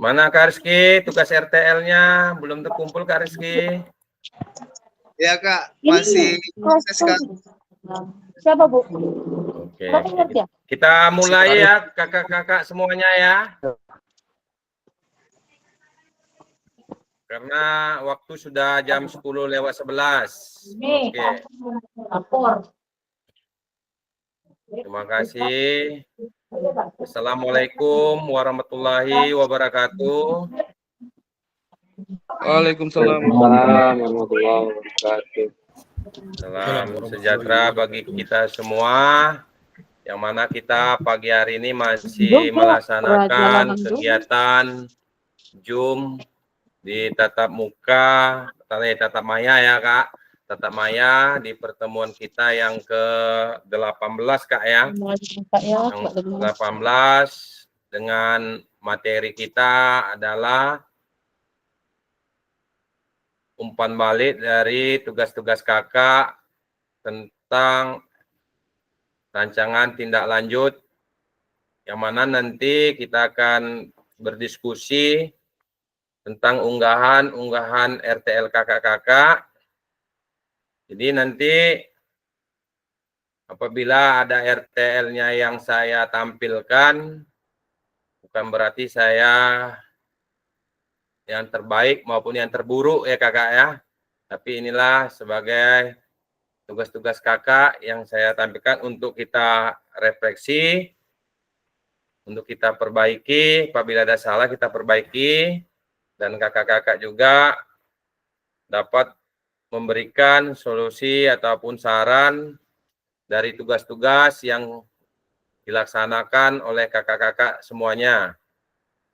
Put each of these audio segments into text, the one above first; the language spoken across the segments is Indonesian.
Mana Kak Rizky? Tugas RTL-nya belum terkumpul Kak Rizky? Ya Kak, masih proses Kak. Siapa Bu? Oke. Ya? Kita mulai ya kakak-kakak semuanya ya. Karena waktu sudah jam 10:11. Oke. Terima kasih. Assalamualaikum warahmatullahi wabarakatuh. Waalaikumsalam warahmatullahi wabarakatuh. Salam sejahtera bagi kita semua. Yang mana kita pagi hari ini masih melaksanakan kegiatan Zoom di tatap muka, tatap maya ya Kak. Tatap maya di pertemuan kita yang ke-18 Kak ya. Yang 18 dengan materi kita adalah umpan balik dari tugas-tugas kakak tentang rancangan tindak lanjut yang mana nanti kita akan berdiskusi tentang unggahan RTL kakak-kakak. Jadi nanti apabila ada RTL-nya yang saya tampilkan, bukan berarti saya yang terbaik maupun yang terburuk ya kakak ya. Tapi inilah sebagai tugas-tugas kakak yang saya tampilkan untuk kita refleksi, untuk kita perbaiki. Apabila ada salah kita perbaiki, dan kakak-kakak juga dapat memberikan solusi ataupun saran dari tugas-tugas yang dilaksanakan oleh kakak-kakak semuanya.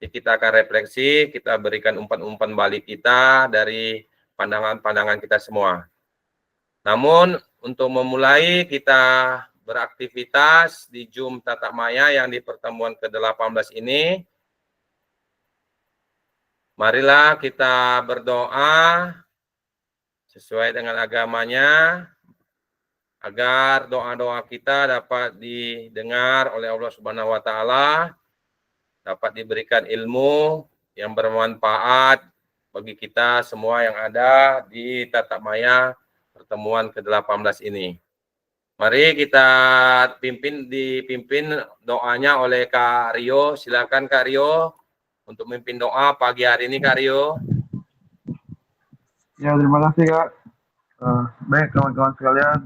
Jadi kita akan refleksi, kita berikan umpan-umpan balik kita dari pandangan-pandangan kita semua. Namun untuk memulai kita beraktivitas di Zoom Tatap Maya yang di pertemuan ke-18 ini, marilah kita berdoa sesuai dengan agamanya, agar doa-doa kita dapat didengar oleh Allah Subhanahu wa Ta'ala, dapat diberikan ilmu yang bermanfaat bagi kita semua yang ada di Tatap Maya pertemuan ke-18 ini. Mari kita dipimpin doanya oleh Kak Rio. Silakan Kak Rio untuk memimpin doa pagi hari ini Kak Rio. Ya, terima kasih Kak. Baik kawan-kawan sekalian,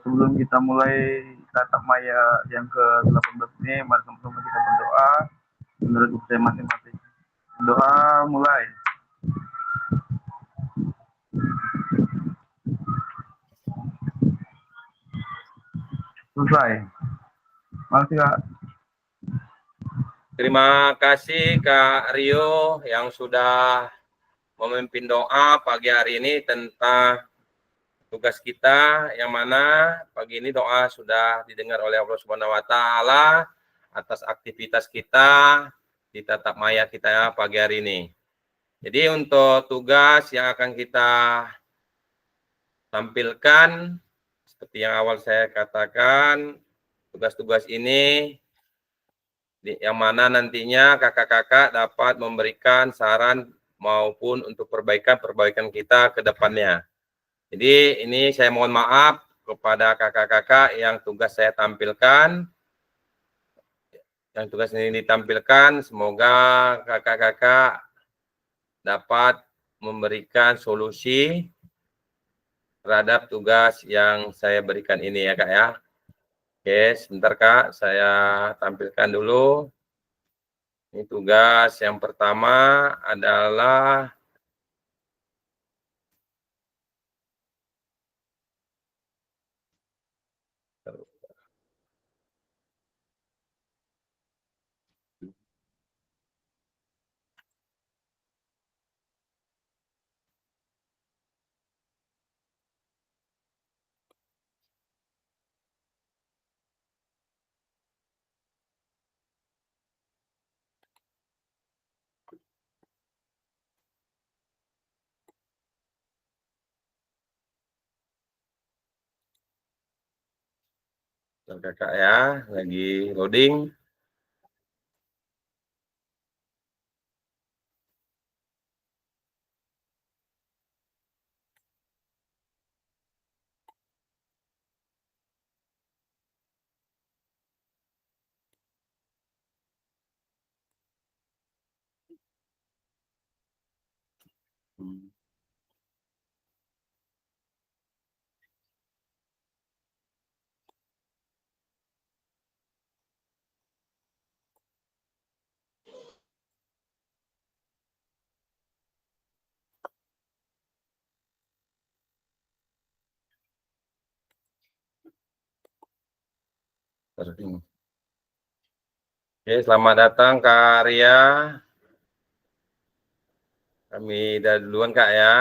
sebelum kita mulai tatap maya yang ke-18 ini, mari teman-teman kita berdoa menurut usaha masing-masing. Doa mulai. Selesai. Makasih Kak. Terima kasih Kak Rio yang sudah memimpin doa pagi hari ini tentang tugas kita, yang mana pagi ini doa sudah didengar oleh Allah Subhanahu wa Ta'ala atas aktivitas kita di tatap maya kita pagi hari ini. Jadi untuk tugas yang akan kita tampilkan, seperti yang awal saya katakan, tugas-tugas ini yang mana nantinya kakak-kakak dapat memberikan saran maupun untuk perbaikan kita ke depannya. Jadi ini saya mohon maaf kepada kakak-kakak yang tugas saya tampilkan. Yang tugas ini ditampilkan, semoga kakak-kakak dapat memberikan solusi terhadap tugas yang saya berikan ini ya Kak ya. Oke, sebentar Kak, saya tampilkan dulu. Ini tugas yang pertama adalah kakak ya, lagi loading. Oke, selamat datang Kak Ria. Kami udah duluan Kak ya.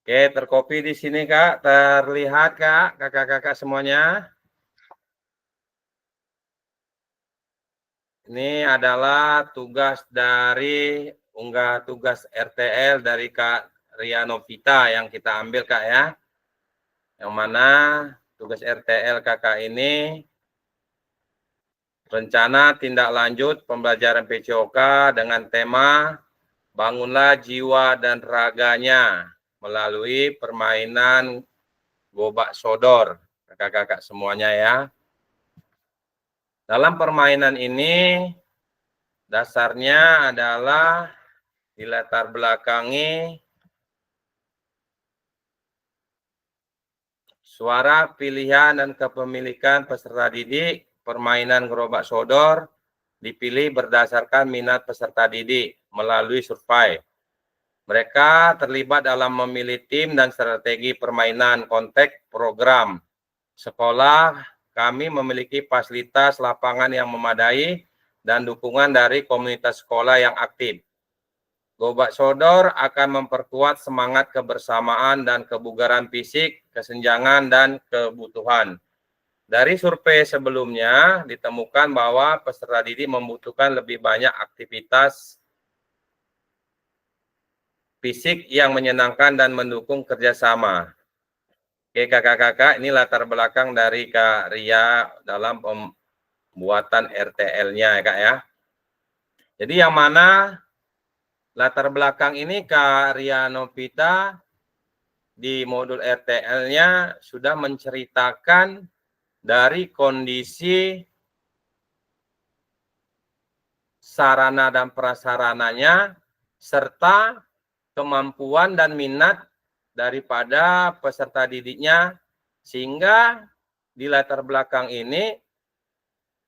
Oke, terkopi di sini Kak, terlihat Kak, kakak-kakak semuanya. Ini adalah tugas dari unggah tugas RTL dari Kak Ria Novita yang kita ambil Kak ya. Yang mana tugas RTL kakak ini rencana tindak lanjut pembelajaran PCOK dengan tema bangunlah jiwa dan raganya melalui permainan gobak sodor, kakak-kakak semuanya ya. Dalam permainan ini dasarnya adalah dilatar belakangi suara pilihan dan kepemilikan peserta didik. Permainan gerobak sodor dipilih berdasarkan minat peserta didik melalui survei. Mereka terlibat dalam memilih tim dan strategi permainan konteks program. Sekolah kami memiliki fasilitas lapangan yang memadai dan dukungan dari komunitas sekolah yang aktif. Gobak sodor akan memperkuat semangat kebersamaan dan kebugaran fisik, kesenjangan, dan kebutuhan. Dari survei sebelumnya ditemukan bahwa peserta didik membutuhkan lebih banyak aktivitas fisik yang menyenangkan dan mendukung kerjasama. Oke kakak-kakak, ini latar belakang dari Kak Ria dalam pembuatan RTL-nya ya Kak ya. Jadi yang mana latar belakang ini Kak Ria Novita di modul RTL-nya sudah menceritakan dari kondisi sarana dan prasarananya serta kemampuan dan minat daripada peserta didiknya, sehingga di latar belakang ini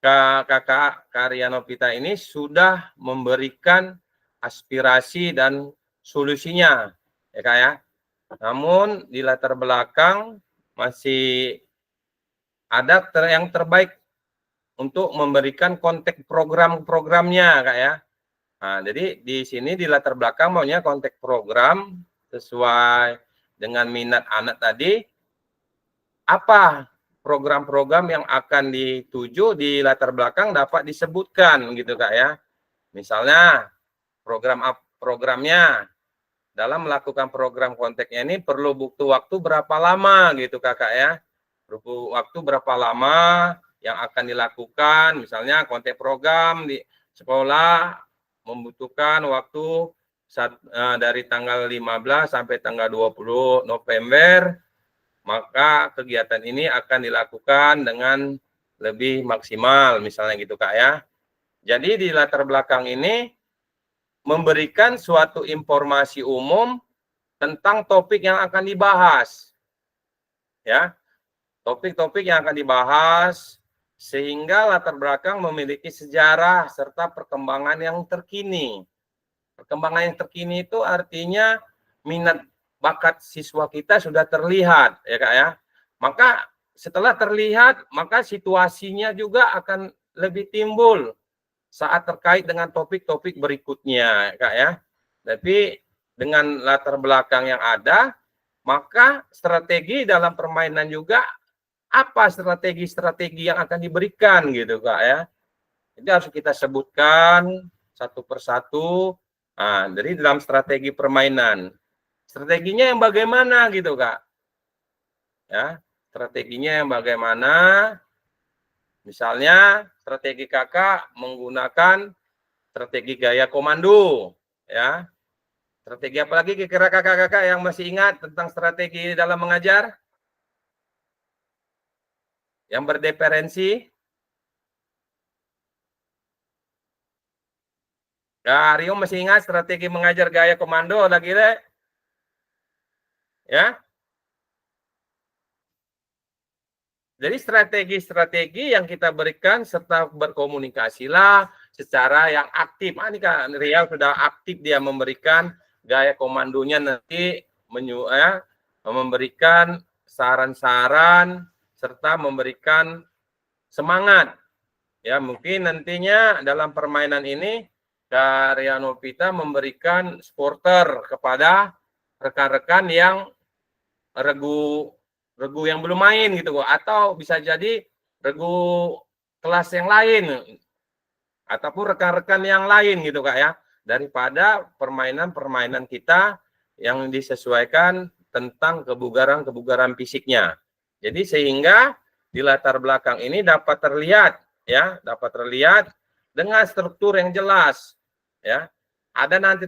kakak Ria Novita ini sudah memberikan aspirasi dan solusinya ya Kak ya. Namun di latar belakang masih ada yang terbaik untuk memberikan konteks program-programnya Kak ya. Nah, jadi di sini di latar belakang maunya konteks program sesuai dengan minat anak tadi. Apa program-program yang akan dituju di latar belakang dapat disebutkan gitu Kak ya. Misalnya programnya dalam melakukan program konteksnya ini perlu butuh waktu berapa lama gitu Kakak ya. Perlu waktu berapa lama yang akan dilakukan, misalnya konteks program di sekolah membutuhkan waktu dari tanggal 15 sampai tanggal 20 November, maka kegiatan ini akan dilakukan dengan lebih maksimal, misalnya gitu Kak ya. Jadi di latar belakang ini memberikan suatu informasi umum tentang topik yang akan dibahas. Ya, topik-topik yang akan dibahas sehingga latar belakang memiliki sejarah serta perkembangan yang terkini. Perkembangan yang terkini itu artinya minat bakat siswa kita sudah terlihat, ya Kak ya. Maka setelah terlihat, maka situasinya juga akan lebih timbul saat terkait dengan topik-topik berikutnya, Kak ya. Tapi dengan latar belakang yang ada, maka strategi dalam permainan juga apa strategi-strategi yang akan diberikan gitu Kak ya. Itu harus kita sebutkan satu persatu. Nah, jadi dalam strategi permainan. Strateginya yang bagaimana gitu Kak? Ya, strateginya yang bagaimana? Misalnya strategi kakak menggunakan strategi gaya komando, ya. Strategi apa lagi kira-kira kakak-kakak yang masih ingat tentang strategi dalam mengajar? Yang berdeferensi? Ya, Rio masih ingat strategi mengajar gaya komando lagi deh? Ya. Jadi strategi-strategi yang kita berikan serta berkomunikasilah secara yang aktif. Ini kan Riau sudah aktif dia memberikan gaya komandonya nanti memberikan saran-saran serta memberikan semangat. Ya, mungkin nantinya dalam permainan ini Kak Rianovita memberikan supporter kepada rekan-rekan yang regu yang belum main gitu, atau bisa jadi regu kelas yang lain ataupun rekan-rekan yang lain gitu Kak ya, daripada permainan-permainan kita yang disesuaikan tentang kebugaran fisiknya. Jadi sehingga di latar belakang ini dapat terlihat dengan struktur yang jelas ya. Ada nanti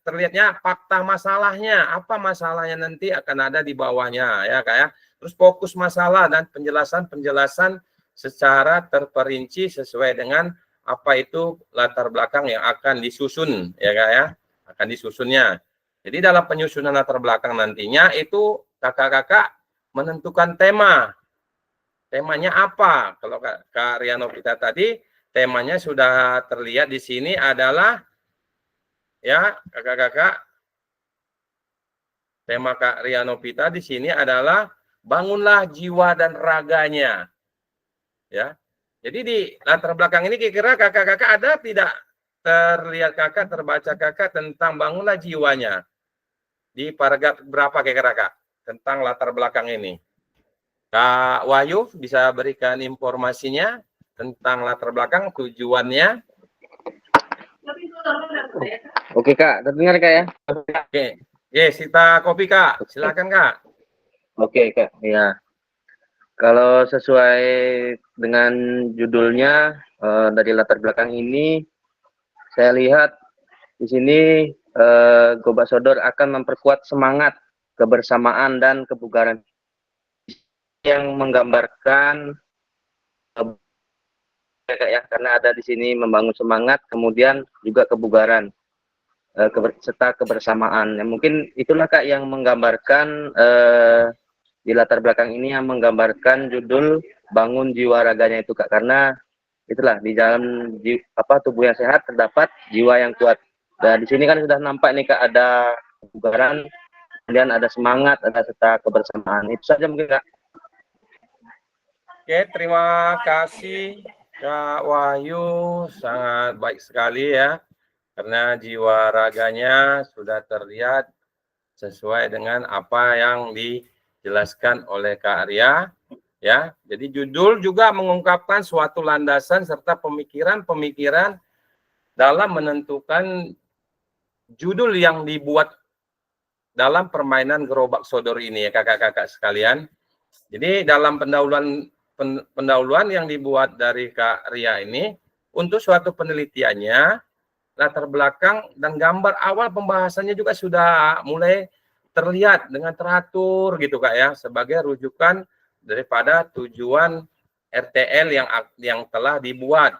terlihatnya fakta masalahnya, apa masalahnya nanti akan ada di bawahnya ya Kak ya. Terus fokus masalah dan penjelasan secara terperinci sesuai dengan apa itu latar belakang yang akan disusun ya Kak ya, akan disusunnya. Jadi dalam penyusunan latar belakang nantinya itu kakak-kakak menentukan tema. Temanya apa? Kalau Kak Rianovita tadi temanya sudah terlihat di sini adalah ya, kakak-kakak, tema Kak Rianovita di sini adalah bangunlah jiwa dan raganya. Ya. Jadi di latar belakang ini kira-kira kakak-kakak ada tidak terlihat kakak, terbaca kakak tentang bangunlah jiwanya? Di paragraf berapa kira-kira Kak tentang latar belakang ini? Kak Wahyu bisa berikan informasinya tentang latar belakang, tujuannya? Oke Kak, terdengar Kak ya? Oke, Sita Kopi Kak, silakan Kak. Oke Kak, ya. Kalau sesuai dengan judulnya dari latar belakang ini, saya lihat di sini Gobak Sodor akan memperkuat semangat, kebersamaan dan kebugaran yang menggambarkan ya, karena ada di sini membangun semangat, kemudian juga kebugaran serta kebersamaan. Ya, mungkin itulah Kak yang menggambarkan di latar belakang ini yang menggambarkan judul bangun jiwa raganya itu Kak, karena itulah di dalam tubuh yang sehat terdapat jiwa yang kuat. Dan di sini kan sudah nampak nih Kak, ada kebugaran, kemudian ada semangat, ada serta kebersamaan. Itu saja mungkin Kak. Oke, terima kasih Kak Wahyu, sangat baik sekali ya, karena jiwa raganya sudah terlihat sesuai dengan apa yang dijelaskan oleh Kak Arya. Ya, jadi judul juga mengungkapkan suatu landasan serta pemikiran-pemikiran dalam menentukan judul yang dibuat dalam permainan gerobak sodor ini ya kakak-kakak sekalian. Jadi dalam pendahuluan yang dibuat dari Kak Ria ini untuk suatu penelitiannya, latar belakang dan gambar awal pembahasannya juga sudah mulai terlihat dengan teratur gitu Kak ya, sebagai rujukan daripada tujuan RTL yang telah dibuat.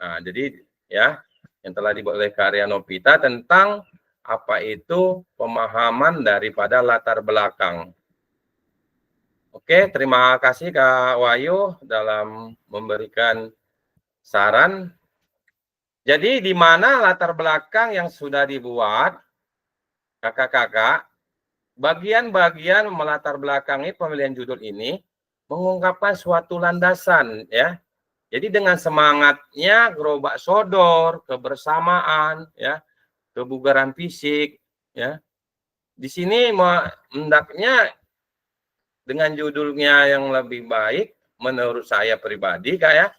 Nah, jadi ya yang telah dibuat oleh Kak Rianovita tentang apa itu pemahaman daripada latar belakang. Oke, terima kasih Kak Wahyu dalam memberikan saran. Jadi di mana latar belakang yang sudah dibuat, kakak-kakak, bagian-bagian melatar belakangi pemilihan judul ini mengungkapkan suatu landasan ya. Jadi dengan semangatnya gerobak sodor, kebersamaan ya, kebugaran fisik ya. Di sini hendaknya dengan judulnya yang lebih baik menurut saya pribadi kayak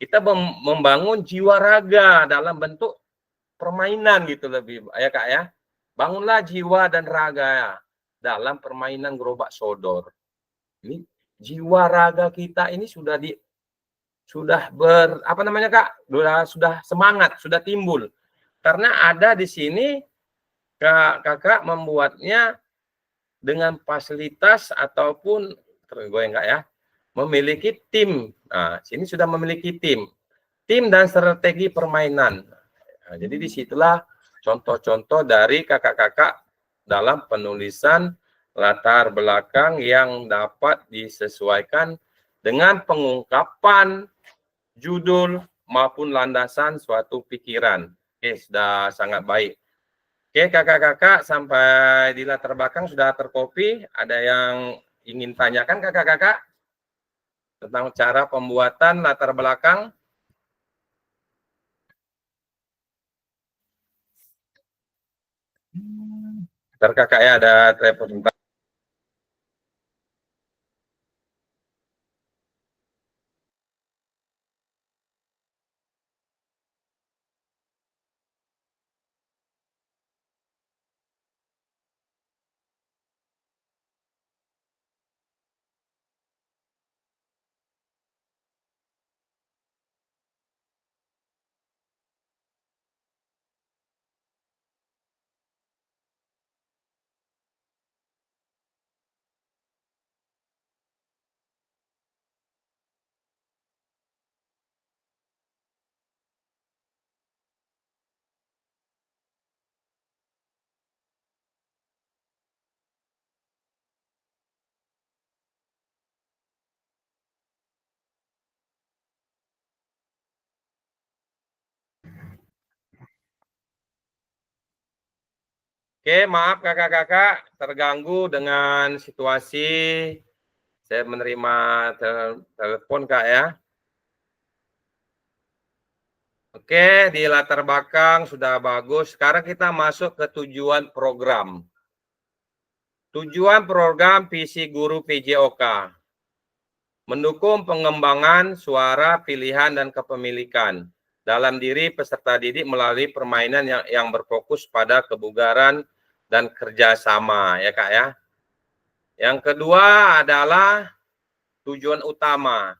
kita membangun jiwa raga dalam bentuk permainan gitu lebih ya Kak ya. Bangunlah jiwa dan raga dalam permainan gerobak sodor. Ini jiwa raga kita ini sudah apa namanya Kak? Sudah semangat, sudah timbul. Karena ada di sini Kakak membuatnya dengan fasilitas ataupun tergoyang enggak ya? Memiliki tim. Nah, sini sudah memiliki tim dan strategi permainan. Nah, jadi disitulah contoh-contoh dari kakak-kakak dalam penulisan latar belakang yang dapat disesuaikan dengan pengungkapan judul maupun landasan suatu pikiran. Oke, sudah sangat baik. Oke, kakak-kakak sampai di latar belakang sudah terkopi. Ada yang ingin tanyakan kakak-kakak tentang cara pembuatan latar belakang? Ntar kakak ya ada telepon. Oke, maaf kakak-kakak terganggu dengan situasi saya menerima telepon Kak ya. Oke, di latar belakang sudah bagus. Sekarang kita masuk ke tujuan program. Tujuan program visi guru PJOK. Mendukung pengembangan suara, pilihan, dan kepemilikan dalam diri peserta didik melalui permainan yang berfokus pada kebugaran dan kerjasama, ya Kak ya. Yang kedua adalah tujuan utama.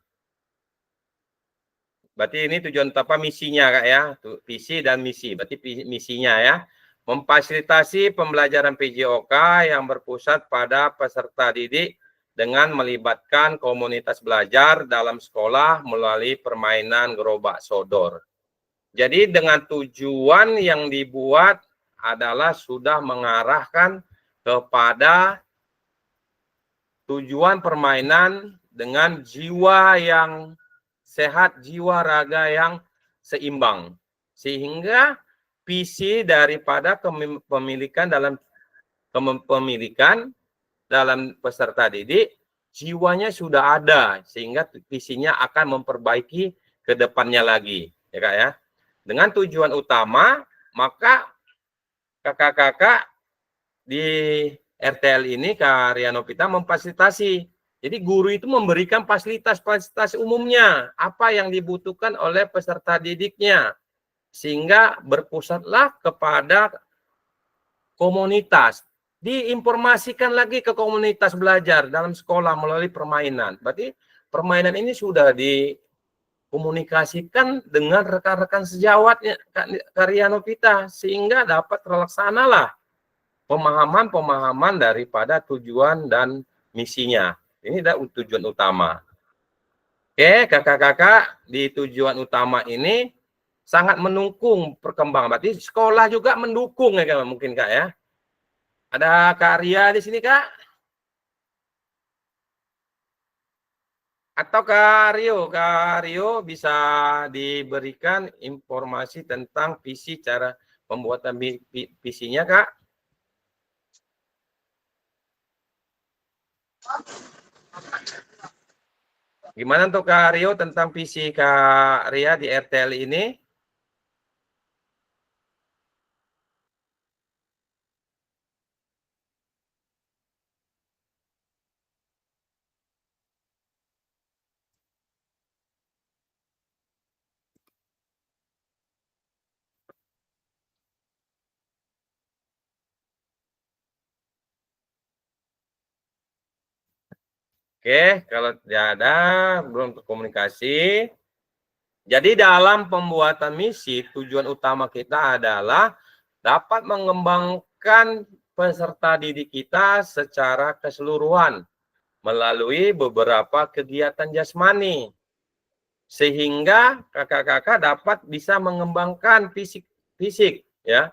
Berarti ini tujuan utama misinya Kak ya, visi dan misi. Berarti misinya ya, memfasilitasi pembelajaran PJOK yang berpusat pada peserta didik dengan melibatkan komunitas belajar dalam sekolah melalui permainan gerobak sodor. Jadi dengan tujuan yang dibuat adalah sudah mengarahkan kepada tujuan permainan dengan jiwa yang sehat, jiwa raga yang seimbang. Sehingga visi daripada kepemilikan dalam peserta didik, jiwanya sudah ada, sehingga visinya akan memperbaiki ke depannya lagi. Ya Kak ya. Dengan tujuan utama, maka kakak-kakak di RTL ini Kak Rianopita memfasilitasi. Jadi guru itu memberikan fasilitas-fasilitas umumnya, apa yang dibutuhkan oleh peserta didiknya, sehingga berpusatlah kepada komunitas. Diinformasikan lagi ke komunitas belajar dalam sekolah melalui permainan. Berarti permainan ini sudah dikomunikasikan dengan rekan-rekan sejawatnya Kak Rianopita, sehingga dapat terlaksanalah pemahaman daripada tujuan dan misinya. Ini adalah tujuan utama. Oke, kakak-kakak, di tujuan utama ini sangat mendukung perkembangan. Berarti sekolah juga mendukung ya Kak, mungkin Kak ya. Ada Kak Ria di sini Kak? Atau Kak Rio bisa diberikan informasi tentang visi, cara pembuatan visinya Kak? Gimana untuk Kak Rio tentang visi Kak Ria di RTL ini? Oke, kalau tidak ada, belum terkomunikasi. Jadi dalam pembuatan misi, tujuan utama kita adalah dapat mengembangkan peserta didik kita secara keseluruhan melalui beberapa kegiatan jasmani. Sehingga kakak-kakak dapat bisa mengembangkan fisik, ya,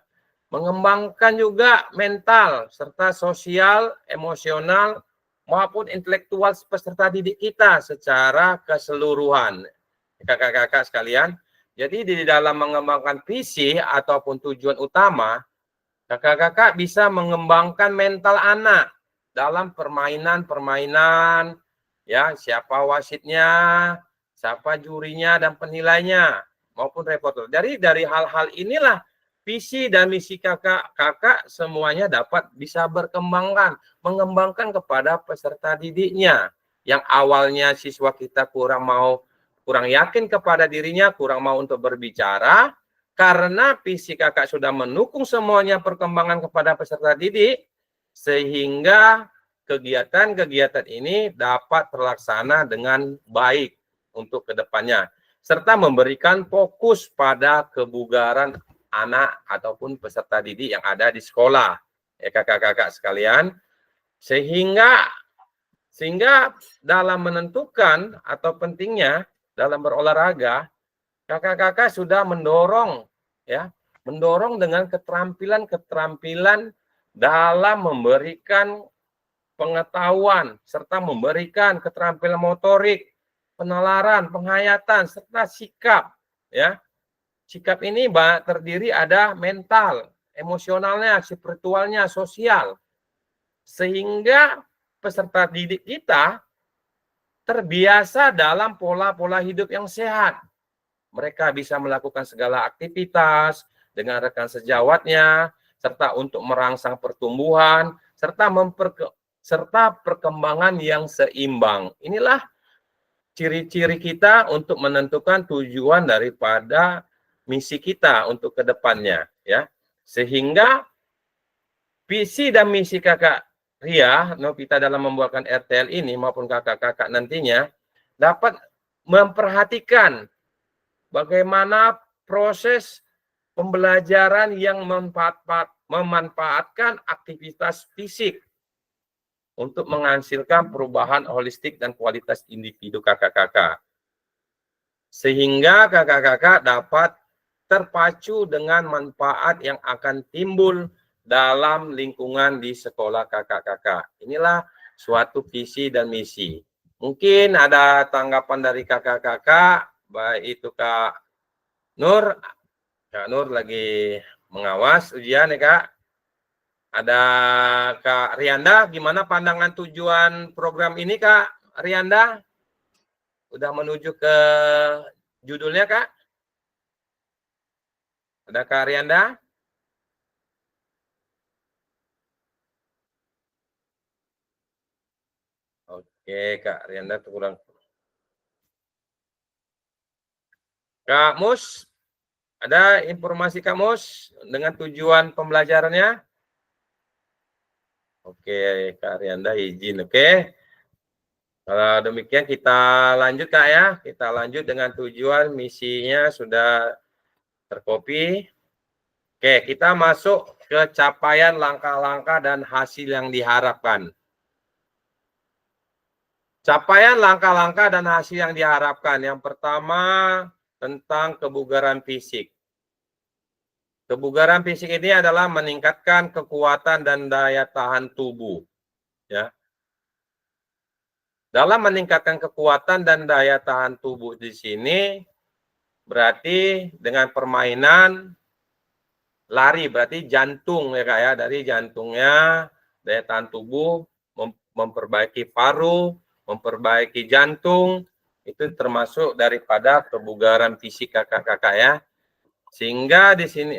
mengembangkan juga mental serta sosial, emosional maupun intelektual peserta didik kita secara keseluruhan. Kakak-kakak sekalian, jadi di dalam mengembangkan visi ataupun tujuan utama, kakak-kakak bisa mengembangkan mental anak dalam permainan-permainan, ya, siapa wasitnya, siapa jurinya dan penilainya maupun reporter. Jadi dari hal-hal inilah visi dan misi kakak-kakak semuanya dapat bisa mengembangkan kepada peserta didiknya. Yang awalnya siswa kita kurang yakin kepada dirinya, kurang mau untuk berbicara, karena visi kakak sudah mendukung semuanya perkembangan kepada peserta didik, sehingga kegiatan-kegiatan ini dapat terlaksana dengan baik untuk kedepannya, serta memberikan fokus pada kebugaran anak ataupun peserta didik yang ada di sekolah, ya kakak-kakak sekalian, sehingga dalam menentukan atau pentingnya dalam berolahraga, kakak-kakak sudah mendorong dengan keterampilan dalam memberikan pengetahuan serta memberikan keterampilan motorik, penalaran, penghayatan serta sikap, ya. Sikap ini terdiri ada mental, emosionalnya, spiritualnya, sosial. Sehingga peserta didik kita terbiasa dalam pola-pola hidup yang sehat. Mereka bisa melakukan segala aktivitas dengan rekan sejawatnya, serta untuk merangsang pertumbuhan, serta perkembangan yang seimbang. Inilah ciri-ciri kita untuk menentukan tujuan daripada misi kita untuk kedepannya, ya. Sehingga visi dan misi kakak Ria, Novita dalam membuatkan RTL ini maupun kakak-kakak nantinya dapat memperhatikan bagaimana proses pembelajaran yang memanfaatkan aktivitas fisik untuk menghasilkan perubahan holistik dan kualitas individu kakak-kakak. Sehingga kakak-kakak dapat terpacu dengan manfaat yang akan timbul dalam lingkungan di sekolah kakak-kakak. Inilah suatu visi dan misi. Mungkin ada tanggapan dari kakak-kakak, baik itu Kak Nur. Kak Nur lagi mengawas ujian ya Kak. Ada Kak Rianda, gimana pandangan tujuan program ini Kak Rianda? Udah menuju ke judulnya Kak? Ada Kak Rianda? Oke, Kak Rianda kurang. Kak Mus, ada informasi Kak Mus dengan tujuan pembelajarannya? Oke, Kak Rianda izin, oke. Kalau demikian kita lanjut Kak ya. Kita lanjut dengan tujuan misinya sudah tercopy. Oke, kita masuk ke capaian langkah-langkah dan hasil yang diharapkan. Capaian langkah-langkah dan hasil yang diharapkan. Yang pertama tentang kebugaran fisik. Kebugaran fisik ini adalah meningkatkan kekuatan dan daya tahan tubuh. Ya. Dalam meningkatkan kekuatan dan daya tahan tubuh di sini berarti dengan permainan lari, berarti jantung ya Kak ya, dari jantungnya daya tahan tubuh, memperbaiki paru, memperbaiki jantung, itu termasuk daripada kebugaran fisik kakak-kakak ya. Sehingga di sini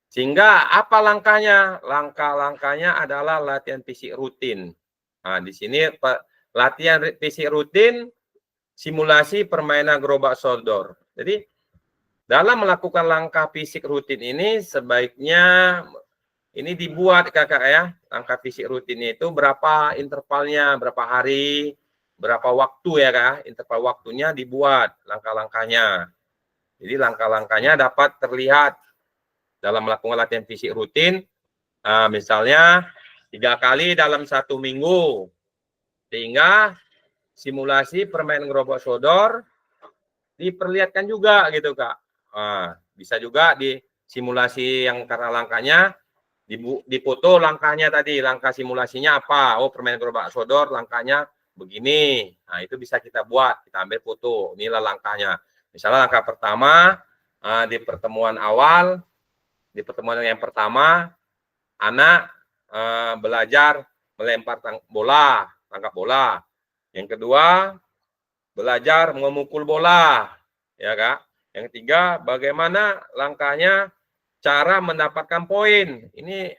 sehingga apa langkahnya? Langkah-langkahnya adalah latihan fisik rutin. Nah, di sini latihan fisik rutin, simulasi permainan gerobak sodor. Jadi dalam melakukan langkah fisik rutin ini sebaiknya ini dibuat kakak ya, langkah fisik rutinnya itu berapa intervalnya, berapa hari, berapa waktu ya kak, interval waktunya dibuat langkah-langkahnya. Jadi langkah-langkahnya dapat terlihat dalam melakukan latihan fisik rutin, misalnya 3 kali dalam 1 minggu, sehingga simulasi permainan gerobak sodor diperlihatkan juga gitu kak. Bisa juga di simulasi yang karena langkahnya dipoto langkahnya tadi, langkah simulasinya apa? Oh, permainan gerobak sodor langkahnya begini. Nah, itu bisa kita buat, kita ambil foto. Inilah langkahnya. Misalnya langkah pertama di pertemuan awal, di pertemuan yang pertama, anak belajar melempar bola, tangkap bola. Yang kedua, belajar memukul bola, ya kak. Yang ketiga, bagaimana langkahnya cara mendapatkan poin. Ini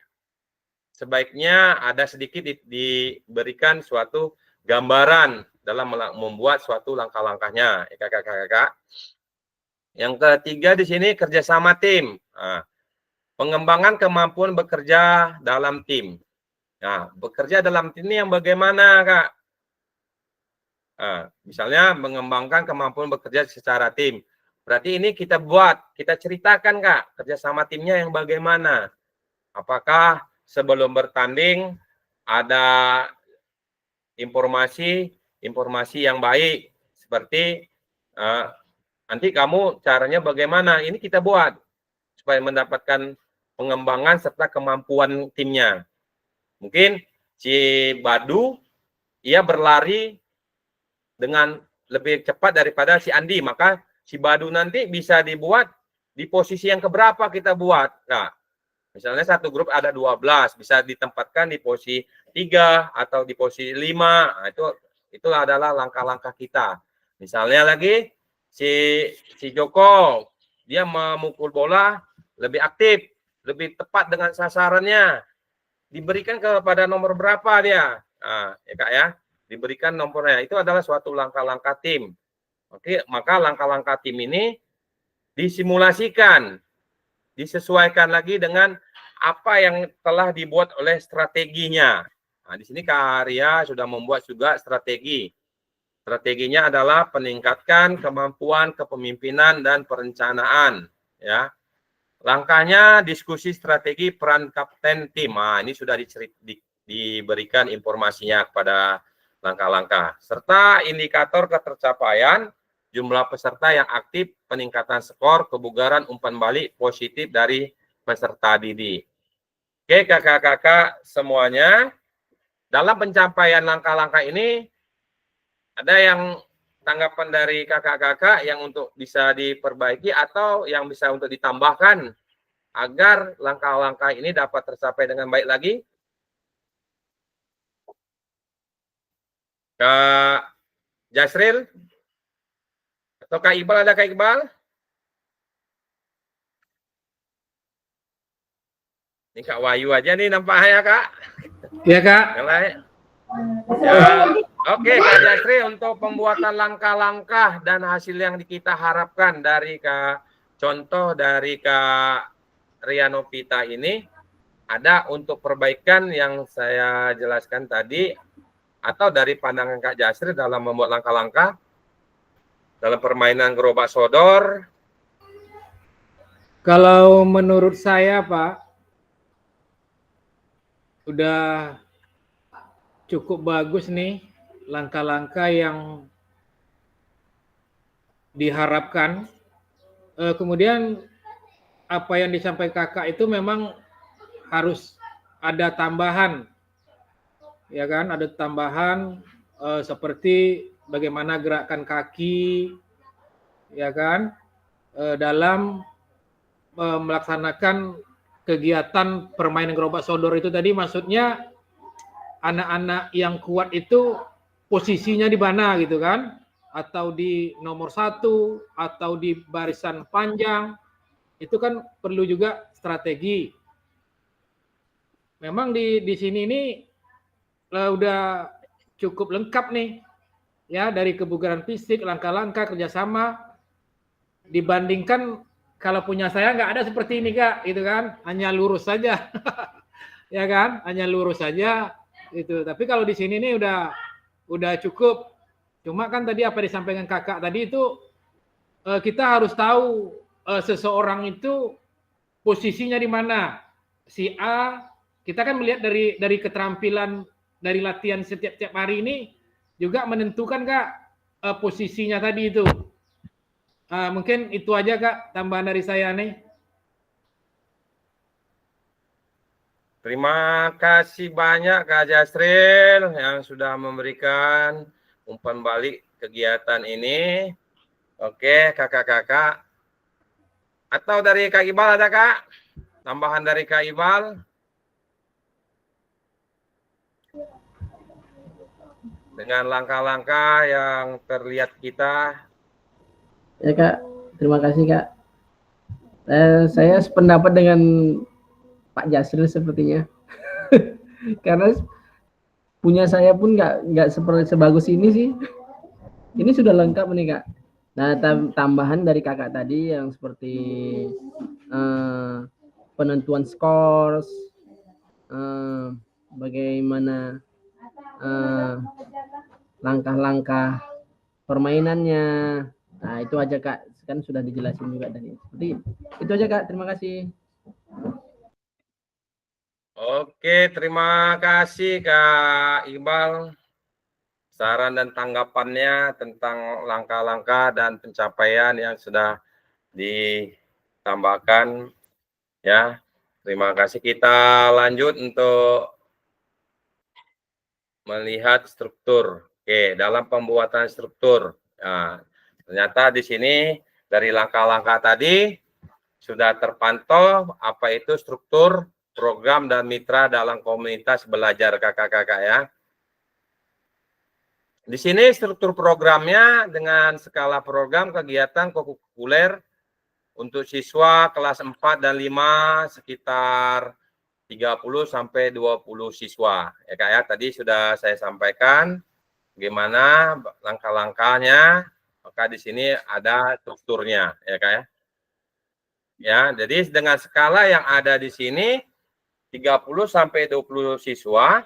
sebaiknya ada sedikit diberikan suatu gambaran dalam membuat suatu langkah-langkahnya, ya kakak-kakak. Yang ketiga di sini kerjasama tim. Pengembangan kemampuan bekerja dalam tim. Nah, bekerja dalam tim ini yang bagaimana, Kak? Misalnya mengembangkan kemampuan bekerja secara tim. Berarti ini kita buat, kita ceritakan, Kak, kerjasama timnya yang bagaimana. Apakah sebelum bertanding ada informasi yang baik, seperti nanti kamu caranya bagaimana, ini kita buat supaya mendapatkan pengembangan serta kemampuan timnya. Mungkin si Badu, ia berlari dengan lebih cepat daripada si Andi, maka si Badu nanti bisa dibuat di posisi yang keberapa kita buat. Nah, misalnya satu grup ada 12, bisa ditempatkan di posisi 3 atau di posisi 5. Nah, itu adalah langkah-langkah kita. Misalnya lagi si Joko, dia memukul bola lebih aktif, lebih tepat dengan sasarannya. Diberikan kepada nomor berapa dia? Nah, ya Kak ya, diberikan nomornya. Itu adalah suatu langkah-langkah tim. Oke, maka langkah-langkah tim ini disimulasikan, disesuaikan lagi dengan apa yang telah dibuat oleh strateginya. Nah, di sini Kak Arya sudah membuat juga strategi. Strateginya adalah peningkatkan kemampuan kepemimpinan dan perencanaan, ya. Langkahnya diskusi strategi peran kapten tim. Nah, ini sudah diberikan informasinya kepada langkah-langkah. Serta indikator ketercapaian, jumlah peserta yang aktif, peningkatan skor, kebugaran, umpan balik positif dari peserta didik. Oke, kakak-kakak semuanya, dalam pencapaian langkah-langkah ini, ada yang tanggapan dari kakak-kakak yang untuk bisa diperbaiki atau yang bisa untuk ditambahkan agar langkah-langkah ini dapat tercapai dengan baik lagi? Kak Jasril? Atau Kak Iqbal, ada Kak Iqbal? Ini Kak Wahyu aja nih nampaknya Kak. Iya Kak. Yang lain? Ya, oke Kak Jasri, untuk pembuatan langkah-langkah dan hasil yang kita harapkan dari contoh dari Kak Rianovita ini, ada untuk perbaikan yang saya jelaskan tadi atau dari pandangan Kak Jasri dalam membuat langkah-langkah dalam permainan gerobak sodor? Kalau menurut saya Pak, udah cukup bagus nih langkah-langkah yang diharapkan. Kemudian apa yang disampaikan kakak itu memang harus ada tambahan, ya kan? Ada tambahan seperti bagaimana gerakan kaki, ya kan? Dalam melaksanakan kegiatan permainan gerobak sodor itu tadi, maksudnya anak-anak yang kuat itu posisinya di mana gitu kan, atau di nomor 1 atau di barisan panjang, itu kan perlu juga strategi. Memang di sini ini udah cukup lengkap nih ya, dari kebugaran fisik, langkah-langkah, kerjasama, dibandingkan kalau punya saya nggak ada seperti ini Kak, gitu kan, hanya lurus saja. ya kan? Hanya lurus saja itu. Tapi kalau di sini nih udah cukup. Cuma kan tadi apa disampaikan kakak tadi itu kita harus tahu seseorang itu posisinya di mana. Si A, kita kan melihat dari keterampilan dari latihan setiap hari ini juga menentukan Kak posisinya tadi itu. Mungkin itu aja Kak tambahan dari saya nih. Terima kasih banyak Kak Jasril yang sudah memberikan umpan balik kegiatan ini. Oke, kakak-kakak. Atau dari Kak Iqbal ada Kak? Tambahan dari Kak Iqbal? Dengan langkah-langkah yang terlihat kita. Ya Kak, terima kasih Kak. Saya sependapat dengan Pak Jasril sepertinya. Karena punya saya pun nggak seperti sebagus ini sih. Ini sudah lengkap nih Kak. Nah, tambahan dari kakak tadi yang seperti penentuan skor, bagaimana langkah-langkah permainannya. Nah, itu aja Kak. Kan sudah dijelasin juga tadi. Seperti itu aja Kak. Terima kasih. Oke, terima kasih Kak Iqbal. Saran dan tanggapannya tentang langkah-langkah dan pencapaian yang sudah ditambahkan. Ya, terima kasih. Kita lanjut untuk melihat struktur. Oke, dalam pembuatan struktur. Nah, ternyata di sini dari langkah-langkah tadi sudah terpantau apa itu struktur program dan mitra dalam komunitas belajar kakak-kakak ya. Di sini struktur programnya dengan skala program kegiatan kokurikuler untuk siswa kelas 4 dan 5 sekitar 30 sampai 20 siswa. Ya Kak ya, tadi sudah saya sampaikan bagaimana langkah-langkahnya, maka di sini ada strukturnya ya Kak ya. Ya, jadi dengan skala yang ada di sini 30 sampai 20 siswa,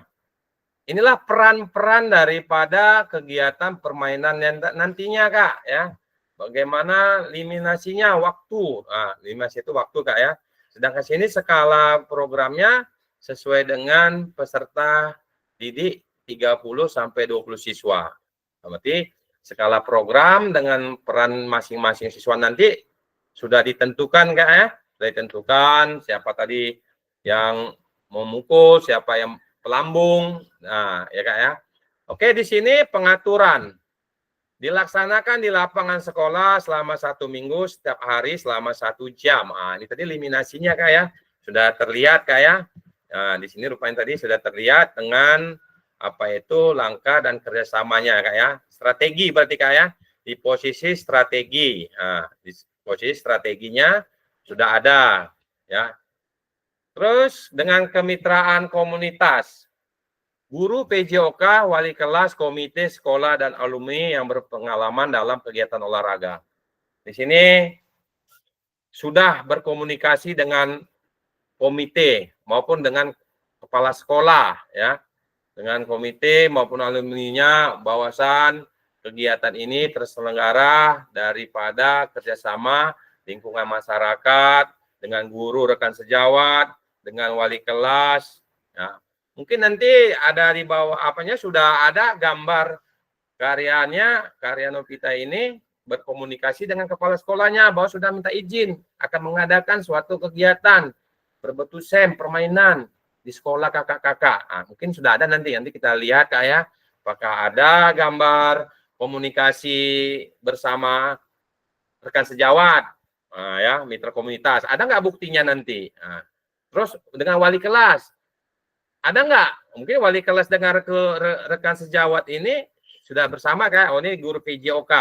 inilah peran-peran daripada kegiatan permainan yang nantinya Kak ya. Bagaimana eliminasinya waktu. Nah, eliminasi itu waktu Kak ya. Sedangkan sini skala programnya sesuai dengan peserta didik 30 sampai 20 siswa. Berarti skala program dengan peran masing-masing siswa nanti sudah ditentukan Kak ya. Sudah ditentukan siapa tadi yang memukul, siapa yang pelambung. Nah, ya Kak ya. Oke, di sini pengaturan. Dilaksanakan di lapangan sekolah selama 1 minggu setiap hari selama 1 jam. Nah, ini tadi eliminasinya Kak ya. Sudah terlihat Kak ya. Nah, di sini rupanya tadi sudah terlihat dengan apa itu langkah dan kerjasamanya Kak ya. Strategi berarti Kak ya. Di posisi strategi. Nah, di posisi strateginya sudah ada ya. Terus dengan kemitraan komunitas. Guru PJOK, wali kelas, komite, sekolah, dan alumni yang berpengalaman dalam kegiatan olahraga. Di sini sudah berkomunikasi dengan komite maupun dengan kepala sekolah, ya, dengan komite maupun alumninya, bahwasan kegiatan ini terselenggara daripada kerjasama lingkungan masyarakat, dengan guru rekan sejawat, dengan wali kelas, ya. Mungkin nanti ada di bawah apanya sudah ada gambar karyanya, karya Novita ini berkomunikasi dengan kepala sekolahnya bahwa sudah minta izin akan mengadakan suatu kegiatan berbentuk permainan di sekolah kakak-kakak. Nah, mungkin sudah ada nanti kita lihat Kak ya, apakah ada gambar komunikasi bersama rekan sejawat, nah, ya, mitra komunitas. Ada nggak buktinya nanti? Nah, terus dengan wali kelas. Ada nggak? Mungkin wali kelas dengan rekan sejawat ini sudah bersama Kak. Oh, ini guru PJOK.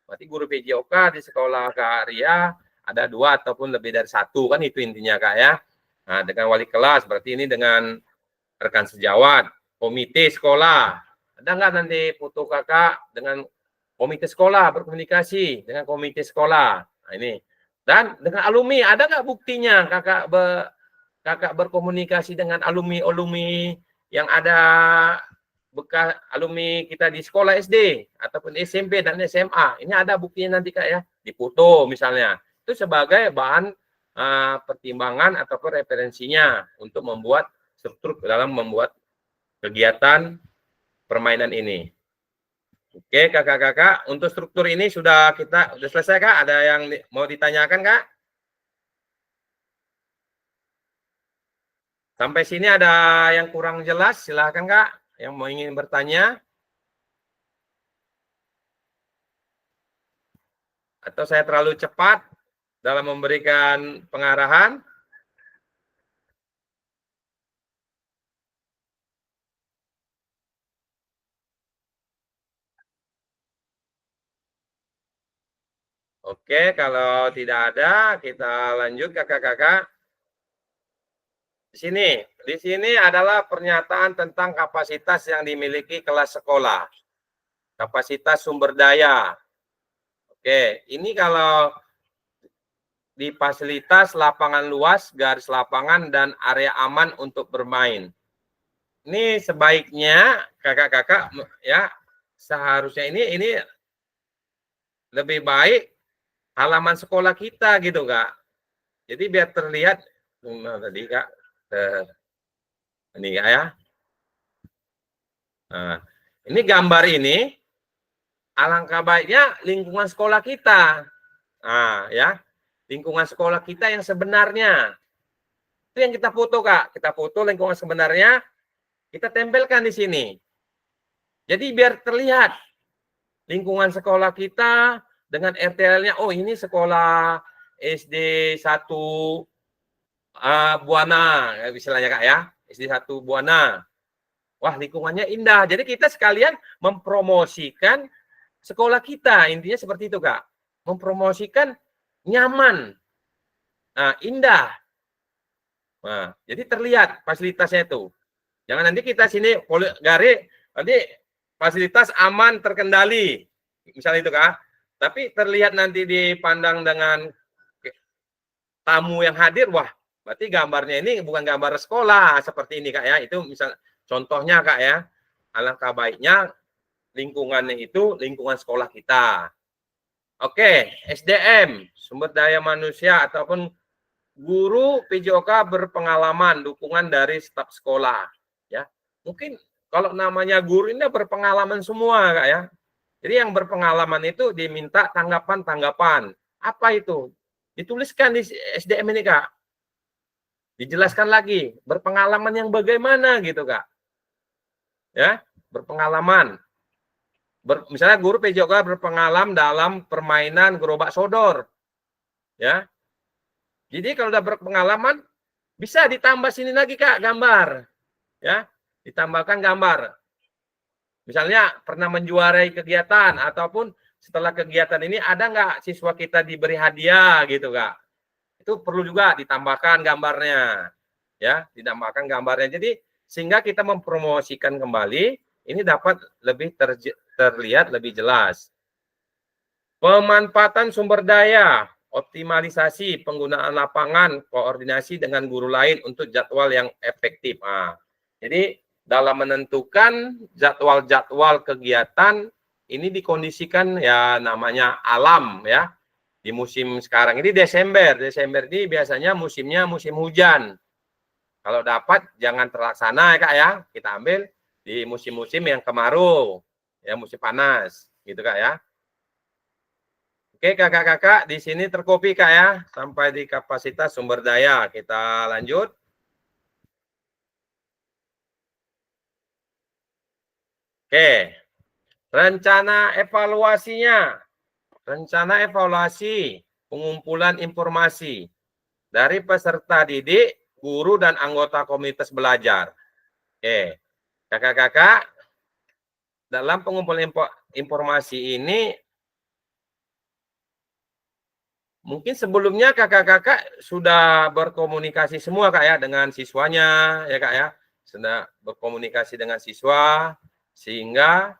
Berarti guru PJOK di sekolah Kak Ria ada 2 ataupun lebih dari 1 kan, itu intinya Kak ya. Nah, dengan wali kelas berarti ini dengan rekan sejawat, komite sekolah. Ada nggak nanti foto Kakak dengan komite sekolah, berkomunikasi dengan komite sekolah. Nah, ini. Dan dengan alumni ada nggak buktinya Kakak kakak berkomunikasi dengan alumni-alumni yang ada bekas alumni kita di sekolah SD ataupun SMP dan SMA. Ini ada buktinya nanti kak ya, di foto misalnya. Itu sebagai bahan pertimbangan ataupun referensinya untuk membuat struktur dalam membuat kegiatan permainan ini. Oke kakak-kakak, untuk struktur ini sudah selesai kak? Ada yang mau ditanyakan kak? Sampai sini ada yang kurang jelas, silahkan kak yang mau ingin bertanya. Atau saya terlalu cepat dalam memberikan pengarahan? Oke, kalau tidak ada, kita lanjut kakak-kakak. Di sini adalah pernyataan tentang kapasitas yang dimiliki kelas sekolah. Kapasitas sumber daya. Oke, ini kalau di fasilitas lapangan luas, garis lapangan, dan area aman untuk bermain. Ini sebaiknya kakak-kakak ya, seharusnya ini lebih baik halaman sekolah kita gitu kak. Jadi biar terlihat tadi kak, ini kak ya. Nah, ini gambar ini alangkah baiknya lingkungan sekolah kita. Nah, ya. Lingkungan sekolah kita yang sebenarnya. Itu yang kita foto, Kak. Kita foto lingkungan sebenarnya, kita tempelkan di sini. Jadi biar terlihat lingkungan sekolah kita dengan RTL-nya, oh ini sekolah SD 1 Buana, istilahnya Kak ya. SD 1 Buana. Wah, lingkungannya indah. Jadi kita sekalian mempromosikan sekolah kita. Intinya seperti itu, Kak. Mempromosikan nyaman, indah. Nah, jadi terlihat fasilitasnya itu. Jangan nanti kita sini garis, nanti fasilitas aman terkendali, misalnya itu kak. Tapi terlihat nanti dipandang dengan tamu yang hadir, wah, berarti gambarnya ini bukan gambar sekolah seperti ini kak ya. Itu misal contohnya kak ya. Alangkah baiknya lingkungannya itu lingkungan sekolah kita. Oke, SDM, sumber daya manusia ataupun guru PJOK berpengalaman, dukungan dari staf sekolah. Ya, mungkin kalau namanya guru ini berpengalaman semua, Kak ya. Jadi yang berpengalaman itu diminta tanggapan-tanggapan. Apa itu? Dituliskan di SDM ini, Kak. Dijelaskan lagi, berpengalaman yang bagaimana gitu, Kak. Ya, berpengalaman. Misalnya guru PJOK berpengalaman dalam permainan gerobak sodor. Ya. Jadi kalau udah berpengalaman bisa ditambah sini lagi Kak gambar. Ya, ditambahkan gambar. Misalnya pernah menjuarai kegiatan ataupun setelah kegiatan ini ada nggak siswa kita diberi hadiah gitu Kak. Itu perlu juga ditambahkan gambarnya. Ya, ditambahkan gambarnya. Jadi sehingga kita mempromosikan kembali ini dapat lebih terlihat lebih jelas. Pemanfaatan sumber daya, optimalisasi penggunaan lapangan, koordinasi dengan guru lain untuk jadwal yang efektif. Nah, jadi dalam menentukan jadwal-jadwal kegiatan ini dikondisikan ya namanya alam ya. Di musim sekarang ini Desember ini biasanya musimnya musim hujan. Kalau dapat jangan terlaksana ya Kak ya. Kita ambil di musim-musim yang kemarau, ya musim panas, gitu Kak ya. Oke kakak-kakak, di sini terkopi Kak ya, sampai di kapasitas sumber daya. Kita lanjut. Oke, rencana evaluasinya. Rencana evaluasi pengumpulan informasi dari peserta didik, guru, dan anggota komunitas belajar. Oke. Kakak-kakak, dalam pengumpulan informasi ini, mungkin sebelumnya kakak-kakak sudah berkomunikasi semua Kak ya, dengan siswanya, ya Kak ya. Sudah berkomunikasi dengan siswa, sehingga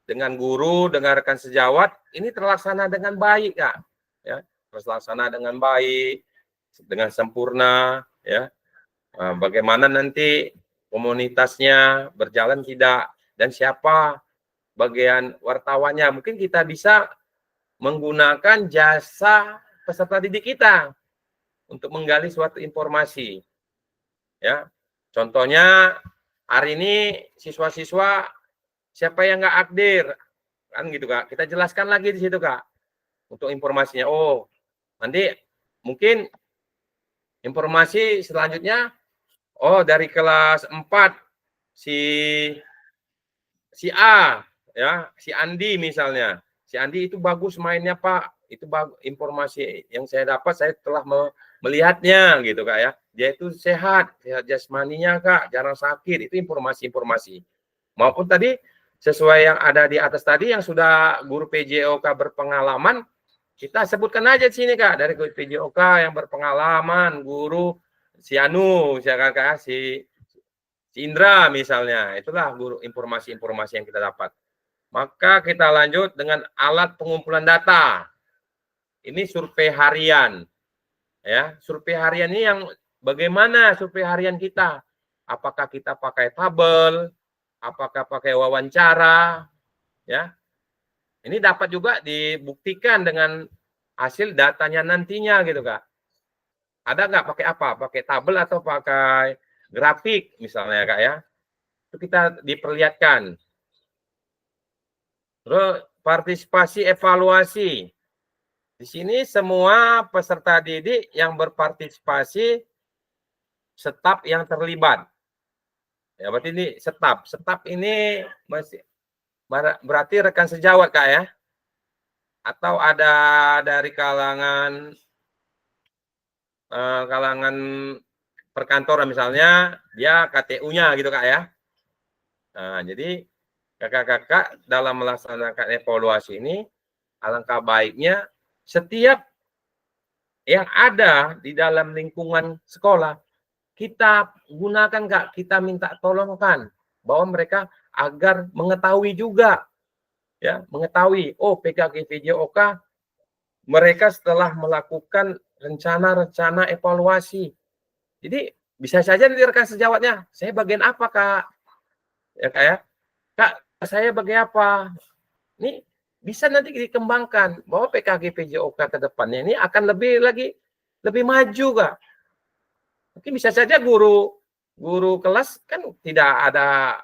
dengan guru, dengan rekan sejawat, ini terlaksana dengan baik Kak. Ya, terlaksana dengan baik, dengan sempurna, ya. Bagaimana nanti komunitasnya berjalan tidak, dan siapa bagian wartawannya. Mungkin kita bisa menggunakan jasa peserta didik kita untuk menggali suatu informasi. Ya, contohnya hari ini siswa-siswa siapa yang nggak akdir, kan gitu Kak. Kita jelaskan lagi di situ Kak untuk informasinya. Oh, nanti mungkin informasi selanjutnya, oh dari kelas 4 si A, ya, si Andi misalnya. Si Andi itu bagus mainnya Pak. Itu informasi yang saya dapat, saya telah melihatnya gitu Kak ya. Dia itu sehat jasmaninya Kak, jarang sakit. Itu informasi-informasi. Maupun tadi sesuai yang ada di atas tadi yang sudah guru PJOK berpengalaman, kita sebutkan aja di sini Kak, dari guru PJOK yang berpengalaman, guru si Anu, si Indra misalnya. Itulah guru informasi-informasi yang kita dapat. Maka kita lanjut dengan alat pengumpulan data. Ini survei harian. Ya, survei harian ini yang bagaimana survei harian kita? Apakah kita pakai tabel? Apakah pakai wawancara? Ya. Ini dapat juga dibuktikan dengan hasil datanya nantinya gitu Kak. Ada nggak pakai apa? Pakai tabel atau pakai grafik misalnya Kak ya. Itu kita diperlihatkan. Terus partisipasi evaluasi. Di sini semua peserta didik yang berpartisipasi, staf yang terlibat. Ya, berarti ini staf. Staf ini masih berarti rekan sejawat Kak ya. Atau ada dari kalangan perkantoran misalnya, dia KTU-nya gitu Kak ya. Nah, jadi kakak-kakak dalam melaksanakan evaluasi ini, alangkah baiknya setiap yang ada di dalam lingkungan sekolah, kita gunakan Kak, kita minta tolongkan bahwa mereka agar mengetahui juga, ya, mengetahui, oh PKG PJOK mereka setelah melakukan rencana-rencana evaluasi. Jadi bisa saja nanti rekan sejawatnya, saya bagian apa Kak? Ya Kak ya, Kak saya bagian apa? Ini bisa nanti dikembangkan bahwa PKG PJOK ke depannya ini akan lebih maju Kak. Mungkin bisa saja guru kelas kan tidak ada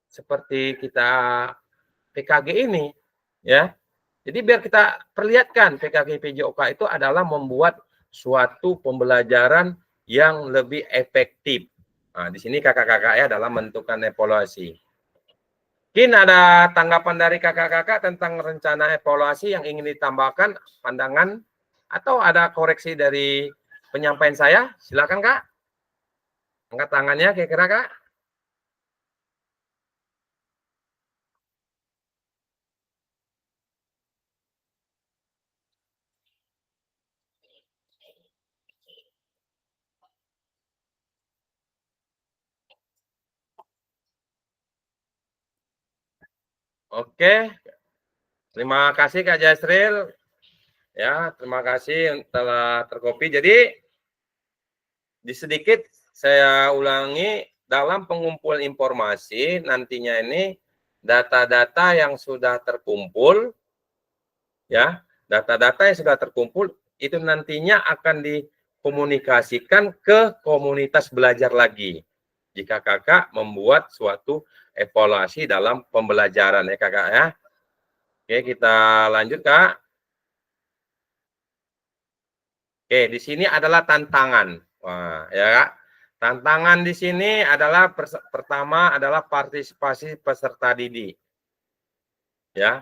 seperti kita PKG ini, ya. Jadi biar kita perlihatkan PKG PJOK itu adalah membuat suatu pembelajaran yang lebih efektif. Nah, di sini kakak-kakak ya dalam menentukan evaluasi. Mungkin ada tanggapan dari kakak-kakak tentang rencana evaluasi yang ingin ditambahkan, pandangan, atau ada koreksi dari penyampaian saya? Silakan Kak. Angkat tangannya kira-kira Kak. Oke, terima kasih Kak Jasril. Ya, terima kasih telah terkopi. Jadi, sedikit saya ulangi, dalam pengumpulan informasi nantinya ini data-data yang sudah terkumpul, ya, data-data yang sudah terkumpul itu nantinya akan dikomunikasikan ke komunitas belajar lagi. Jika kakak membuat suatu evaluasi dalam pembelajaran ya kakak ya. Oke, kita lanjut Kak. Oke, di sini adalah tantangan. Wah, ya Kak. Tantangan di sini adalah pertama adalah partisipasi peserta didik. Ya.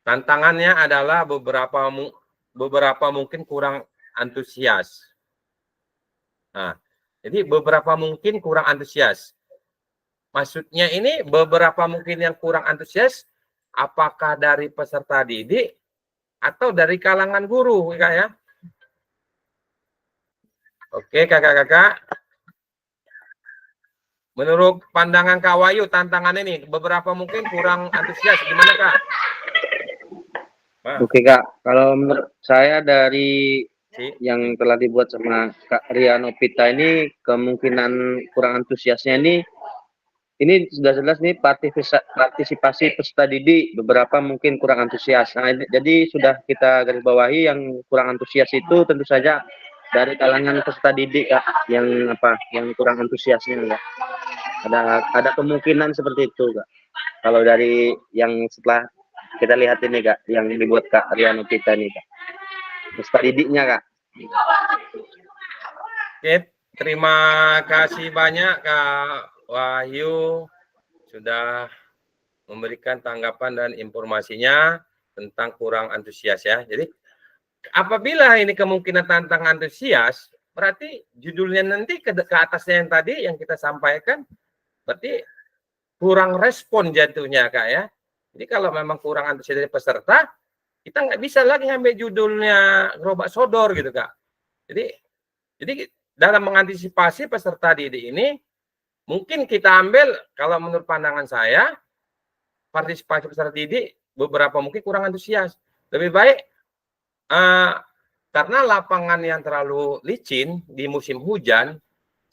Tantangannya adalah beberapa mungkin kurang antusias. Nah, jadi beberapa mungkin kurang antusias. Maksudnya ini beberapa mungkin yang kurang antusias, apakah dari peserta didik atau dari kalangan guru, Kak ya? Oke, kakak-kakak. Menurut pandangan Kak Wahyu, tantangan ini beberapa mungkin kurang antusias. Gimana Kak? Oke Kak, kalau menurut saya dari yang telah dibuat sama Kak Ria Novita ini, kemungkinan kurang antusiasnya ini sudah jelas nih partisipasi peserta didik beberapa mungkin kurang antusias. Nah, jadi sudah kita garis bawahi yang kurang antusias itu tentu saja dari kalangan peserta didik Kak, yang kurang antusiasnya Kak. Ada kemungkinan seperti itu Kak. Kalau dari yang setelah kita lihat ini Kak, yang dibuat Kak Ria Novita ini Kak. Peserta didiknya Kak. Oke, terima kasih banyak Kak Wahyu sudah memberikan tanggapan dan informasinya tentang kurang antusias ya. Jadi apabila ini kemungkinan tentang antusias, berarti judulnya nanti ke atasnya yang tadi yang kita sampaikan, berarti kurang respon jatuhnya Kak ya. Jadi kalau memang kurang antusias dari peserta, kita nggak bisa lagi ngambil judulnya gerobak sodor gitu Kak. Jadi dalam mengantisipasi peserta didik ini, mungkin kita ambil, kalau menurut pandangan saya, partisipasi peserta didik beberapa mungkin kurang antusias. Lebih baik karena lapangan yang terlalu licin di musim hujan,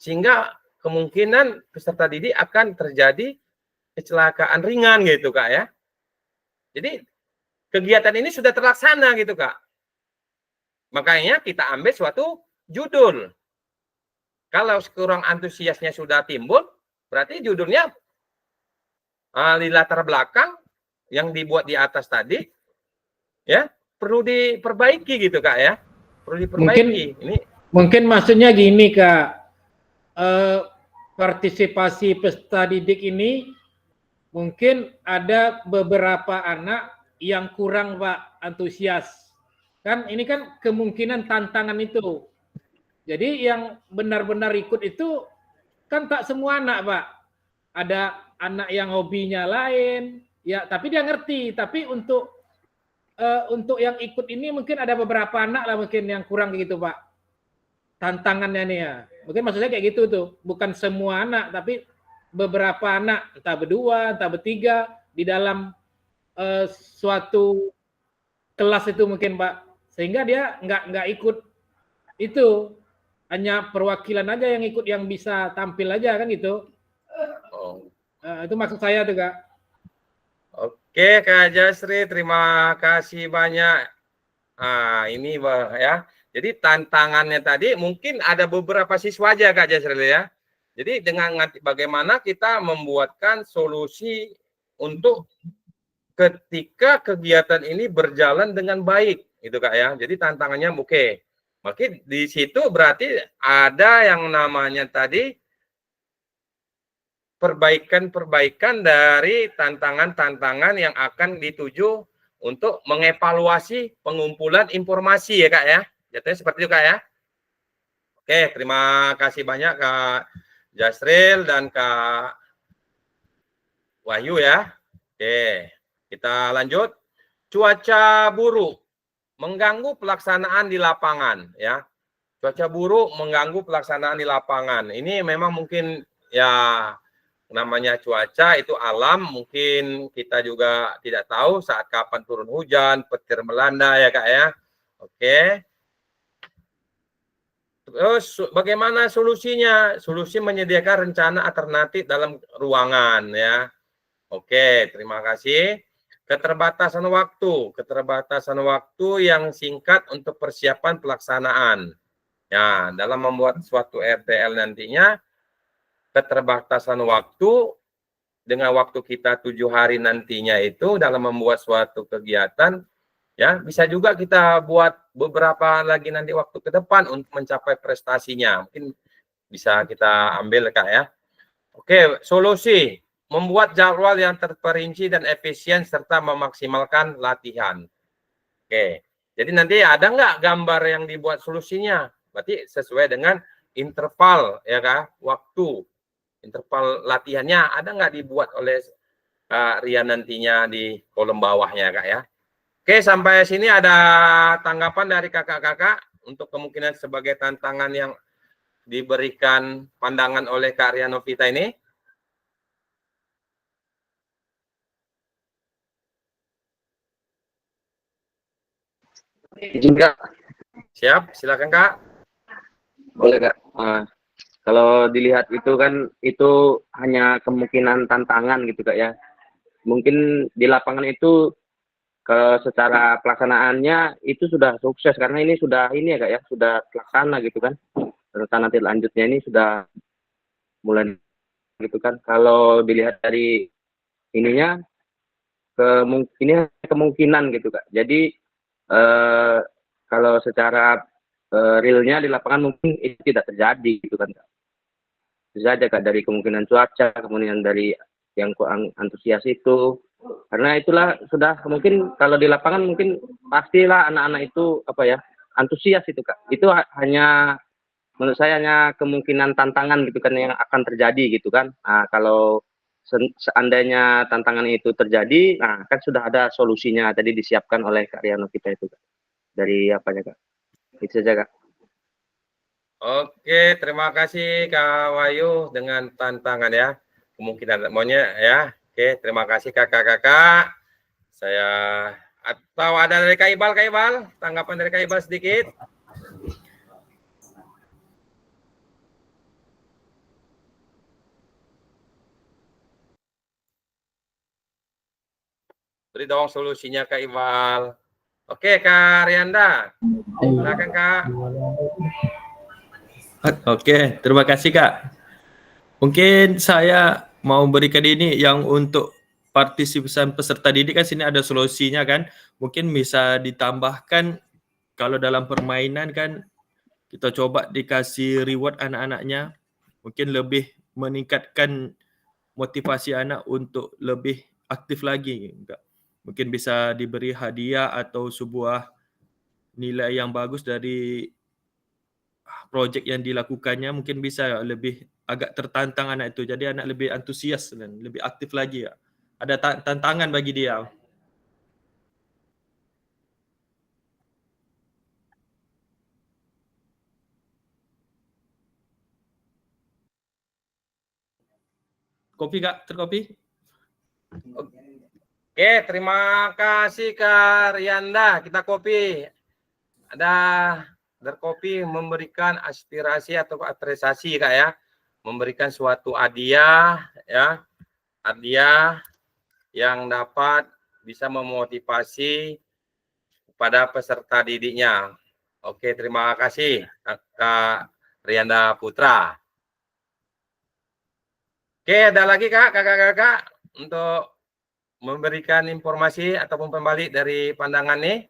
sehingga kemungkinan peserta didik akan terjadi kecelakaan ringan gitu Kak ya. Jadi kegiatan ini sudah terlaksana gitu Kak. Makanya kita ambil suatu judul. Kalau kurang antusiasnya sudah timbul, berarti judulnya di latar belakang yang dibuat di atas tadi, ya perlu diperbaiki gitu Kak ya, perlu diperbaiki. Mungkin maksudnya gini Kak, partisipasi peserta didik ini mungkin ada beberapa anak yang kurang Pak antusias. Kan ini kan kemungkinan tantangan itu. Jadi yang benar-benar ikut itu kan tak semua anak Pak. Ada anak yang hobinya lain, ya tapi dia ngerti. Tapi untuk yang ikut ini mungkin ada beberapa anak lah mungkin yang kurang gitu Pak. Tantangannya nih ya. Mungkin maksudnya kayak gitu tuh. Bukan semua anak, tapi beberapa anak, entah berdua, entah bertiga, di dalam suatu kelas itu mungkin Pak. Sehingga dia nggak ikut itu. Hanya perwakilan aja yang ikut, yang bisa tampil aja kan gitu. Itu maksud saya tuh Kak. Oke Kak Jasri, terima kasih banyak. Ini ya. Jadi tantangannya tadi mungkin ada beberapa siswa aja Kak Jasri ya. Jadi dengan bagaimana kita membuatkan solusi untuk ketika kegiatan ini berjalan dengan baik, gitu Kak ya. Jadi tantangannya oke. Maka di situ berarti ada yang namanya tadi perbaikan-perbaikan dari tantangan-tantangan yang akan dituju untuk mengevaluasi pengumpulan informasi ya Kak ya. Jatuhnya seperti itu Kak ya. Oke, terima kasih banyak Kak Jasril dan Kak Wahyu ya. Oke, kita lanjut. Cuaca buruk mengganggu pelaksanaan di lapangan ya. Cuaca buruk mengganggu pelaksanaan di lapangan. Ini memang mungkin ya namanya cuaca itu alam, mungkin kita juga tidak tahu saat kapan turun hujan, petir melanda ya Kak ya. Oke. Terus bagaimana solusinya? Solusi menyediakan rencana alternatif dalam ruangan ya. Oke, terima kasih. Keterbatasan waktu yang singkat untuk persiapan pelaksanaan. Ya, dalam membuat suatu RTL nantinya, keterbatasan waktu dengan waktu kita 7 hari nantinya itu dalam membuat suatu kegiatan, ya bisa juga kita buat beberapa lagi nanti waktu ke depan untuk mencapai prestasinya. Mungkin bisa kita ambil Kak ya. Oke, solusi. Membuat jadwal yang terperinci dan efisien serta memaksimalkan latihan. Oke, jadi nanti ada nggak gambar yang dibuat solusinya? Berarti sesuai dengan interval ya Kak, waktu. Interval latihannya ada nggak dibuat oleh Ria nantinya di kolom bawahnya Kak ya. Oke, sampai sini ada tanggapan dari kakak-kakak untuk kemungkinan sebagai tantangan yang diberikan pandangan oleh Kak Ria Novita ini. Izin Kak. Siap, silakan Kak. Boleh Kak. Kalau dilihat itu kan itu hanya kemungkinan tantangan gitu Kak ya. Mungkin di lapangan itu secara pelaksanaannya itu sudah sukses karena ini sudah ini ya Kak ya, sudah pelaksana gitu kan. Rencana tindak lanjutnya ini sudah mulai gitu kan. Kalau dilihat dari ininya ini kemungkinan gitu Kak. Jadi kalau secara realnya di lapangan mungkin itu tidak terjadi gitu kan Kak. Bisa aja Kak dari kemungkinan cuaca, kemudian dari yang kurang antusias itu. Karena itulah sudah mungkin kalau di lapangan mungkin pastilah anak-anak itu apa ya, antusias itu Kak. Itu hanya menurut saya hanya kemungkinan tantangan gitu kan yang akan terjadi gitu kan. Nah, kalau seandainya tantangan itu terjadi, nah kan sudah ada solusinya tadi disiapkan oleh Kak Riano kita itu Kak. Dari apanya Kak? Itu saja Kak. Oke, terima kasih Kak Wahyu dengan tantangan ya. Kemungkinan maunya ya. Oke, terima kasih kakak-kakak. Saya atau ada dari Kak Ibal, tanggapan dari Kak Ibal sedikit. Beri dong solusinya Kak Ibal. Oke, Kak Rianda. Silakan Kak. Oke, terima kasih Kak. Mungkin saya mau berikan ini yang untuk partisipan peserta didik kan sini ada solusinya kan. Mungkin bisa ditambahkan kalau dalam permainan kan kita coba dikasih reward anak-anaknya. Mungkin lebih meningkatkan motivasi anak untuk lebih aktif lagi. Mungkin bisa diberi hadiah atau sebuah nilai yang bagus dari projek yang dilakukannya, mungkin bisa lebih agak tertantang anak itu. Jadi anak lebih antusias dan lebih aktif lagi ya. Ada tantangan bagi dia. Kopi Kak, terkopi? Oke, terima kasih Kak Rianda. Kita kopi. Ada berkopi memberikan aspirasi atau apresiasi Kak ya. Memberikan suatu hadiah ya. Hadiah yang dapat bisa memotivasi kepada peserta didiknya. Oke, terima kasih Kak Rianda Putra. Oke, ada lagi Kak, kakak-kakak untuk memberikan informasi ataupun kembali dari pandangan nih.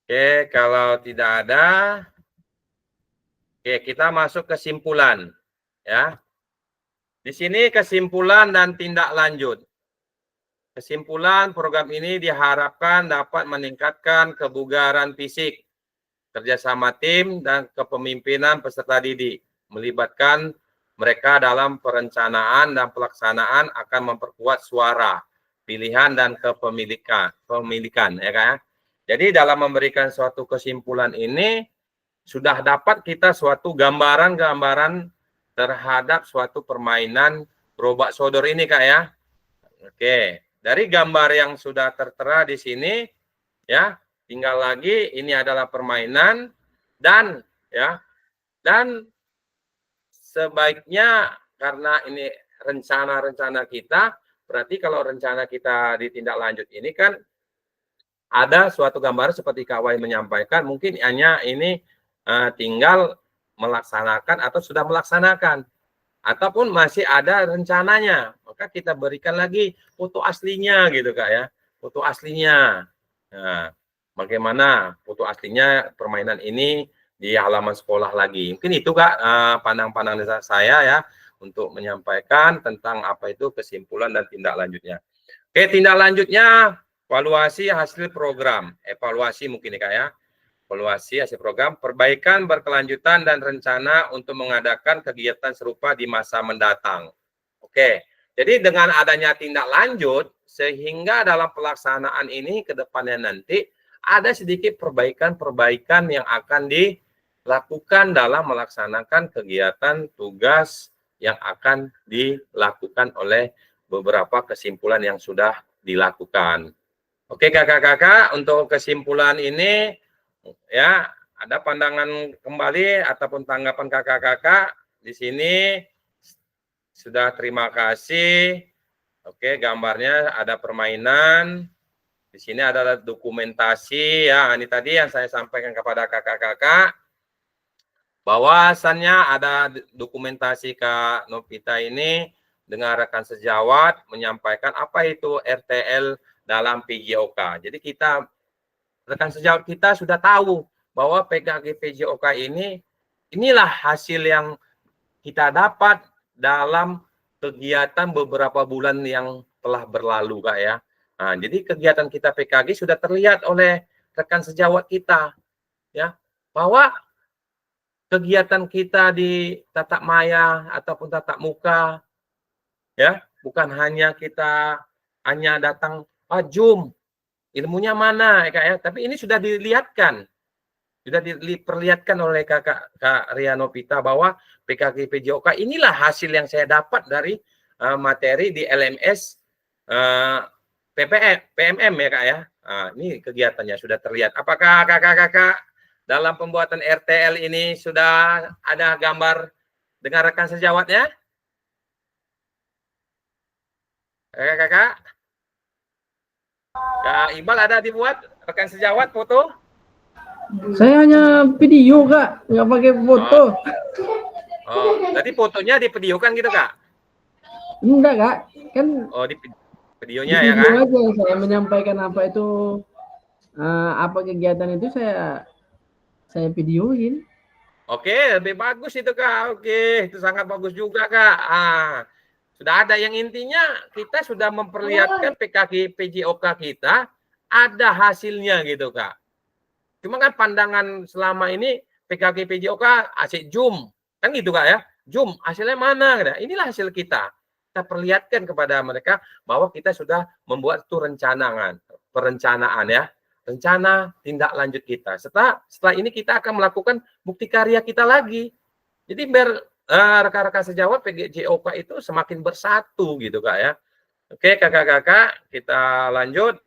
Oke, kalau tidak ada, oke kita masuk kesimpulan ya. Di sini kesimpulan dan tindak lanjut. Kesimpulan program ini diharapkan dapat meningkatkan kebugaran fisik, kerjasama tim, dan kepemimpinan peserta didik, melibatkan mereka dalam perencanaan dan pelaksanaan akan memperkuat suara, pilihan, dan kepemilikan ya kan? Jadi dalam memberikan suatu kesimpulan ini, sudah dapat kita suatu gambaran-gambaran terhadap suatu permainan gerobak sodor ini Kak ya. Oke, dari gambar yang sudah tertera di sini ya, tinggal lagi ini adalah permainan dan ya, dan sebaiknya karena ini rencana-rencana kita, berarti kalau rencana kita ditindaklanjut ini kan ada suatu gambar seperti Kak Wai menyampaikan, mungkin hanya ini tinggal melaksanakan atau sudah melaksanakan, ataupun masih ada rencananya, maka kita berikan lagi foto aslinya gitu Kak ya, foto aslinya. Nah, bagaimana foto aslinya permainan ini di halaman sekolah lagi. Mungkin itu Kak pandang-pandang saya ya untuk menyampaikan tentang apa itu kesimpulan dan tindak lanjutnya. Oke, tindak lanjutnya evaluasi hasil program. Evaluasi mungkin ya Kak ya. Evaluasi hasil program, perbaikan berkelanjutan dan rencana untuk mengadakan kegiatan serupa di masa mendatang. Oke, jadi dengan adanya tindak lanjut, sehingga dalam pelaksanaan ini ke depannya nanti ada sedikit perbaikan-perbaikan yang akan dilakukan dalam melaksanakan kegiatan tugas yang akan dilakukan oleh beberapa kesimpulan yang sudah dilakukan. Oke kakak-kakak, untuk kesimpulan ini ya ada pandangan kembali ataupun tanggapan kakak-kakak di sini sudah terima kasih. Oke, gambarnya ada permainan. Di sini adalah dokumentasi ya. Ini tadi yang saya sampaikan kepada kakak-kakak. Bahwasannya ada dokumentasi Kak Novita ini dengan rekan sejawat menyampaikan apa itu RTL dalam PJOK. Jadi kita rekan sejawat kita sudah tahu bahwa PKG PJOK ini inilah hasil yang kita dapat dalam kegiatan beberapa bulan yang telah berlalu Kak ya. Nah, jadi kegiatan kita PKG sudah terlihat oleh rekan sejawat kita ya bahwa kegiatan kita di tatap maya ataupun tatap muka ya bukan hanya kita hanya datang Zoom ilmunya mana ya Kak ya, tapi ini sudah dilihatkan, sudah diperlihatkan oleh Kak Ria Novita bahwa PKG PJOK inilah hasil yang saya dapat dari materi di LMS PMM ya Kak ya. Nah, ini kegiatannya sudah terlihat. Apakah kakak-kakak dalam pembuatan RTL ini sudah ada gambar dengan rekan sejawatnya? Kakak-kakak? Kak Iqbal ada dibuat rekan sejawat foto? Saya hanya video Kak, nggak pakai foto. Oh, tadi fotonya di video kan gitu Kak? Enggak Kak, kan Oh di di videonya ya video kan? aja saya menyampaikan apa itu, apa kegiatan itu saya videoin. Oke, lebih bagus itu Kak. Oke, itu sangat bagus juga Kak. Sudah ada yang intinya kita sudah memperlihatkan PKG PJOK kita ada hasilnya gitu Kak. Cuma kan pandangan selama ini PKG PJOK asik Zoom. Kan gitu Kak ya. Zoom hasilnya mana? Inilah hasil kita. Kita perlihatkan kepada mereka bahwa kita sudah membuat itu perencanaan ya. Rencana tindak lanjut kita. Setelah ini kita akan melakukan bukti karya kita lagi. Jadi biar rekan-rekan sejawat PJOK itu semakin bersatu gitu Kak ya. Oke kakak-kakak, kita lanjut.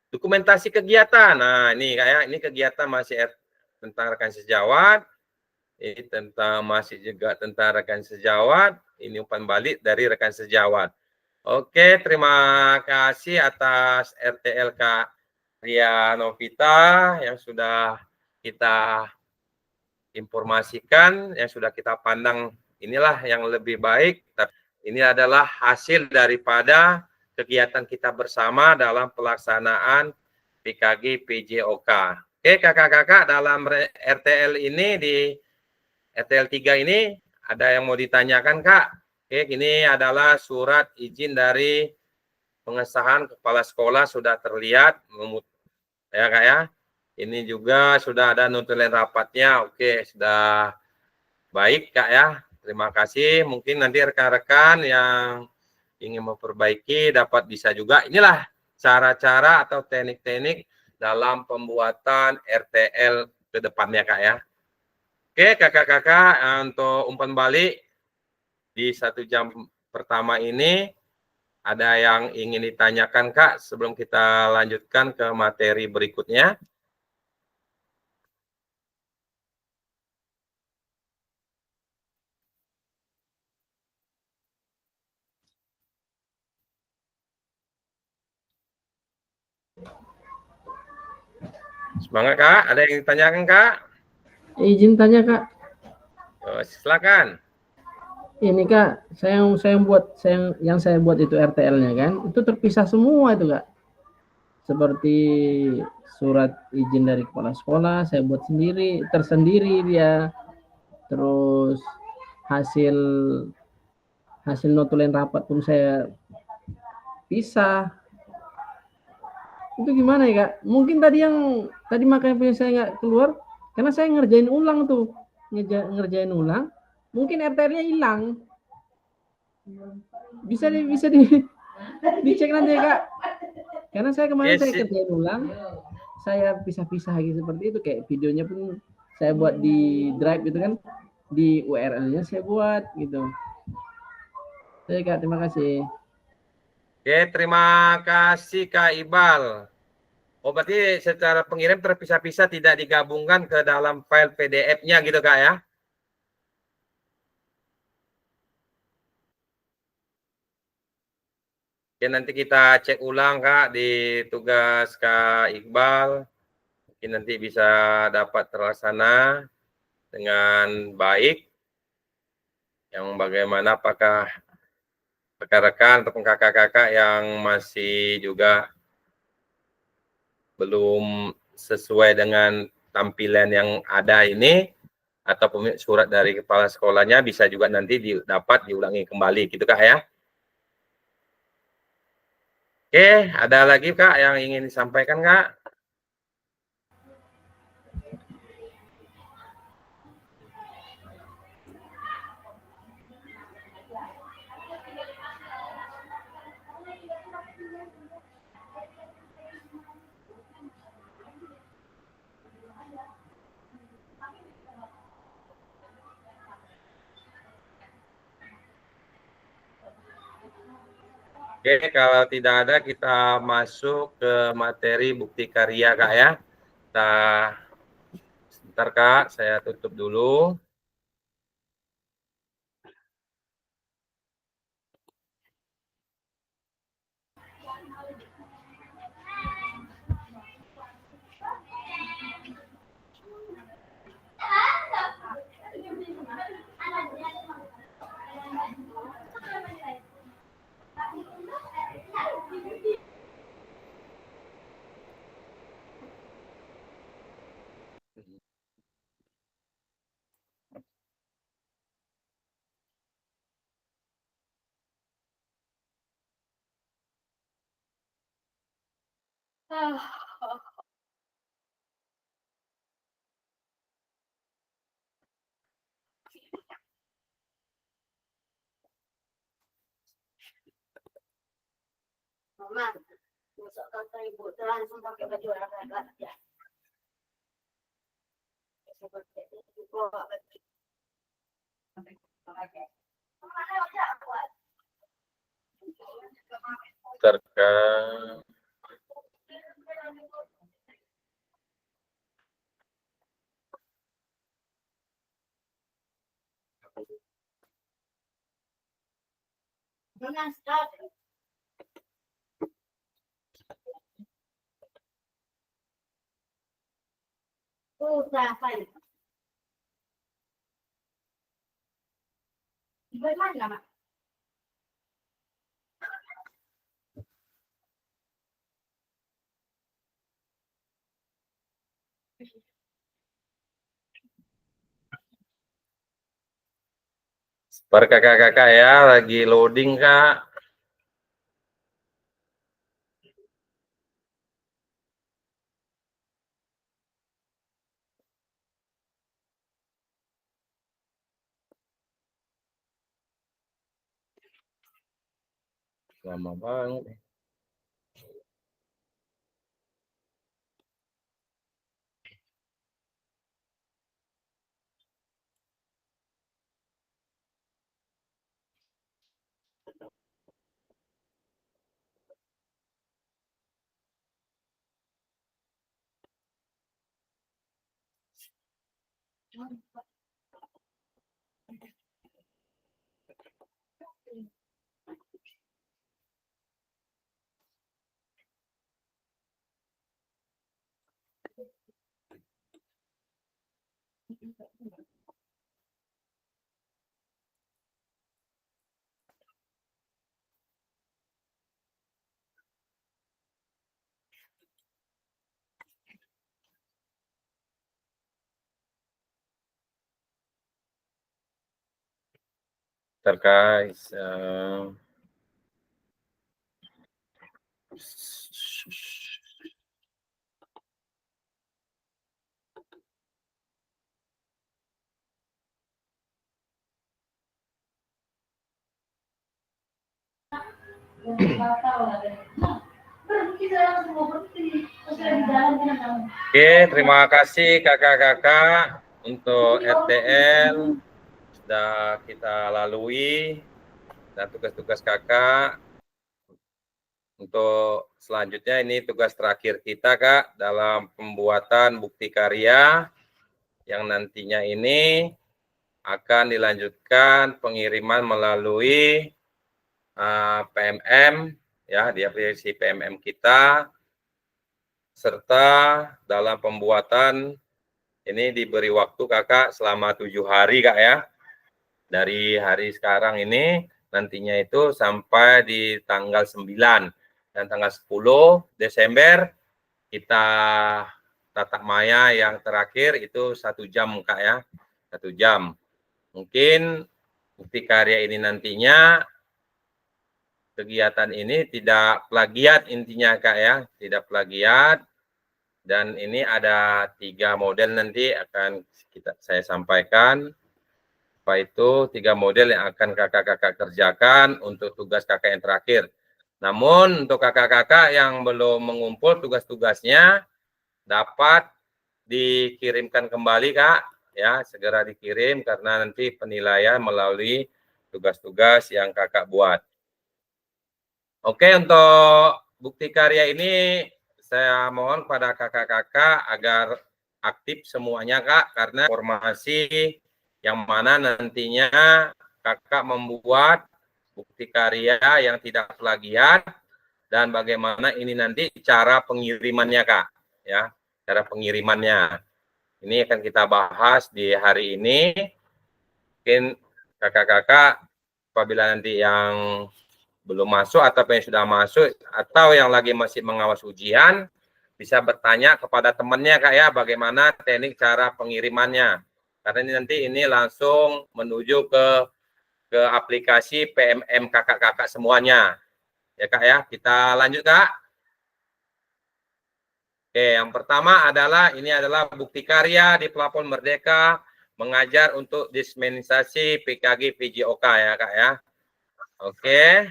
Dokumentasi kegiatan. Nah ini kayak ini kegiatan masih tentang rekan sejawat. Ini masih juga tentang rekan sejawat. Ini umpan balik dari rekan sejawat. Oke, terima kasih atas RTL Kak Ria Novita yang sudah kita informasikan, yang sudah kita pandang inilah yang lebih baik. Ini adalah hasil daripada kegiatan kita bersama dalam pelaksanaan PKG PJOK. Oke kakak-kakak, dalam RTL ini di RTL 3 ini ada yang mau ditanyakan Kak? Oke, ini adalah surat izin dari pengesahan kepala sekolah sudah terlihat ya Kak ya. Ini juga sudah ada notulen rapatnya. Oke, sudah baik Kak ya. Terima kasih. Mungkin nanti rekan-rekan yang ingin memperbaiki dapat bisa juga. Inilah cara-cara atau teknik-teknik dalam pembuatan RTL ke depannya Kak ya. Oke kakak-kakak, untuk umpan balik di 1 jam pertama ini ada yang ingin ditanyakan Kak sebelum kita lanjutkan ke materi berikutnya? Semangat Kak, ada yang ditanyakan Kak? Izin tanya Kak. Silakan. Ini Kak, yang saya buat itu RTL-nya kan, itu terpisah semua itu Kak. Seperti surat izin dari kepala sekolah, saya buat tersendiri dia. Terus hasil notulen rapat pun saya pisah. Itu gimana ya Kak? Mungkin tadi makanya punya saya nggak keluar, karena saya ngerjain ulang tuh. Ngerjain ulang, mungkin RTL-nya hilang. Bisa dicek nanti ya Kak. Karena saya kemarin saya kerjain ulang, saya pisah-pisah gitu seperti itu, kayak videonya pun saya buat di Drive gitu kan, di URL-nya saya buat gitu. Oke Kak, terima kasih. Oke, terima kasih Kak Iqbal. Oh, berarti secara pengirim terpisah-pisah, tidak digabungkan ke dalam file PDF-nya gitu Kak ya? Oke, nanti kita cek ulang Kak di tugas Kak Iqbal. Mungkin nanti bisa dapat terlaksana dengan baik. Yang bagaimana apakah rekan-rekan ataupun kakak-kakak yang masih juga belum sesuai dengan tampilan yang ada ini, ataupun surat dari kepala sekolahnya bisa juga nanti dapat diulangi kembali gitu Kak ya. Oke, ada lagi Kak yang ingin disampaikan Kak? Oke, kalau tidak ada kita masuk ke materi bukti karya Kak ya. Kita sebentar Kak, saya tutup dulu. Mama, besok kata ibu tuh langsung pakai baju olahraga ya. Seperti itu bawa baju. Terkait Dengan start. Udah, fine. Bagaimana, Mak? per kakak-kakak ya, lagi loading Kak. Lama banget. Terkait Oke, terima kasih kakak-kakak untuk RTL sudah kita lalui dan tugas-tugas kakak Untuk selanjutnya ini tugas terakhir kita Kak dalam pembuatan bukti karya yang nantinya ini akan dilanjutkan pengiriman melalui PMM ya, di aplikasi PMM kita, serta dalam pembuatan ini diberi waktu Kakak selama 7 hari Kak ya, dari hari sekarang ini nantinya itu sampai di tanggal 9 dan tanggal 10 Desember kita tatap maya yang terakhir itu 1 jam Kak ya, 1 jam. Mungkin bukti karya ini nantinya kegiatan ini tidak plagiat intinya Kak ya, tidak plagiat, dan ini ada 3 model nanti akan saya sampaikan. Apa itu 3 model yang akan kakak-kakak kerjakan untuk tugas kakak yang terakhir. Namun untuk kakak-kakak yang belum mengumpul tugas-tugasnya dapat dikirimkan kembali Kak ya, segera dikirim karena nanti penilaian melalui tugas-tugas yang kakak buat. Oke, untuk bukti karya ini saya mohon pada kakak-kakak agar aktif semuanya Kak, karena informasi yang mana nantinya kakak membuat bukti karya yang tidak plagiat dan bagaimana ini nanti cara pengirimannya Kak ya, cara pengirimannya. Ini akan kita bahas di hari ini. Mungkin kakak-kakak apabila nanti yang belum masuk atau yang sudah masuk atau yang lagi masih mengawas ujian bisa bertanya kepada temannya Kak ya, bagaimana teknik cara pengirimannya. Karena ini nanti ini langsung menuju ke aplikasi PMM kakak-kakak semuanya. Ya Kak ya, kita lanjut Kak. Oke, yang pertama adalah ini adalah bukti karya di Pelapor Merdeka mengajar untuk diseminisasi PKG PJOK ya Kak ya. Oke.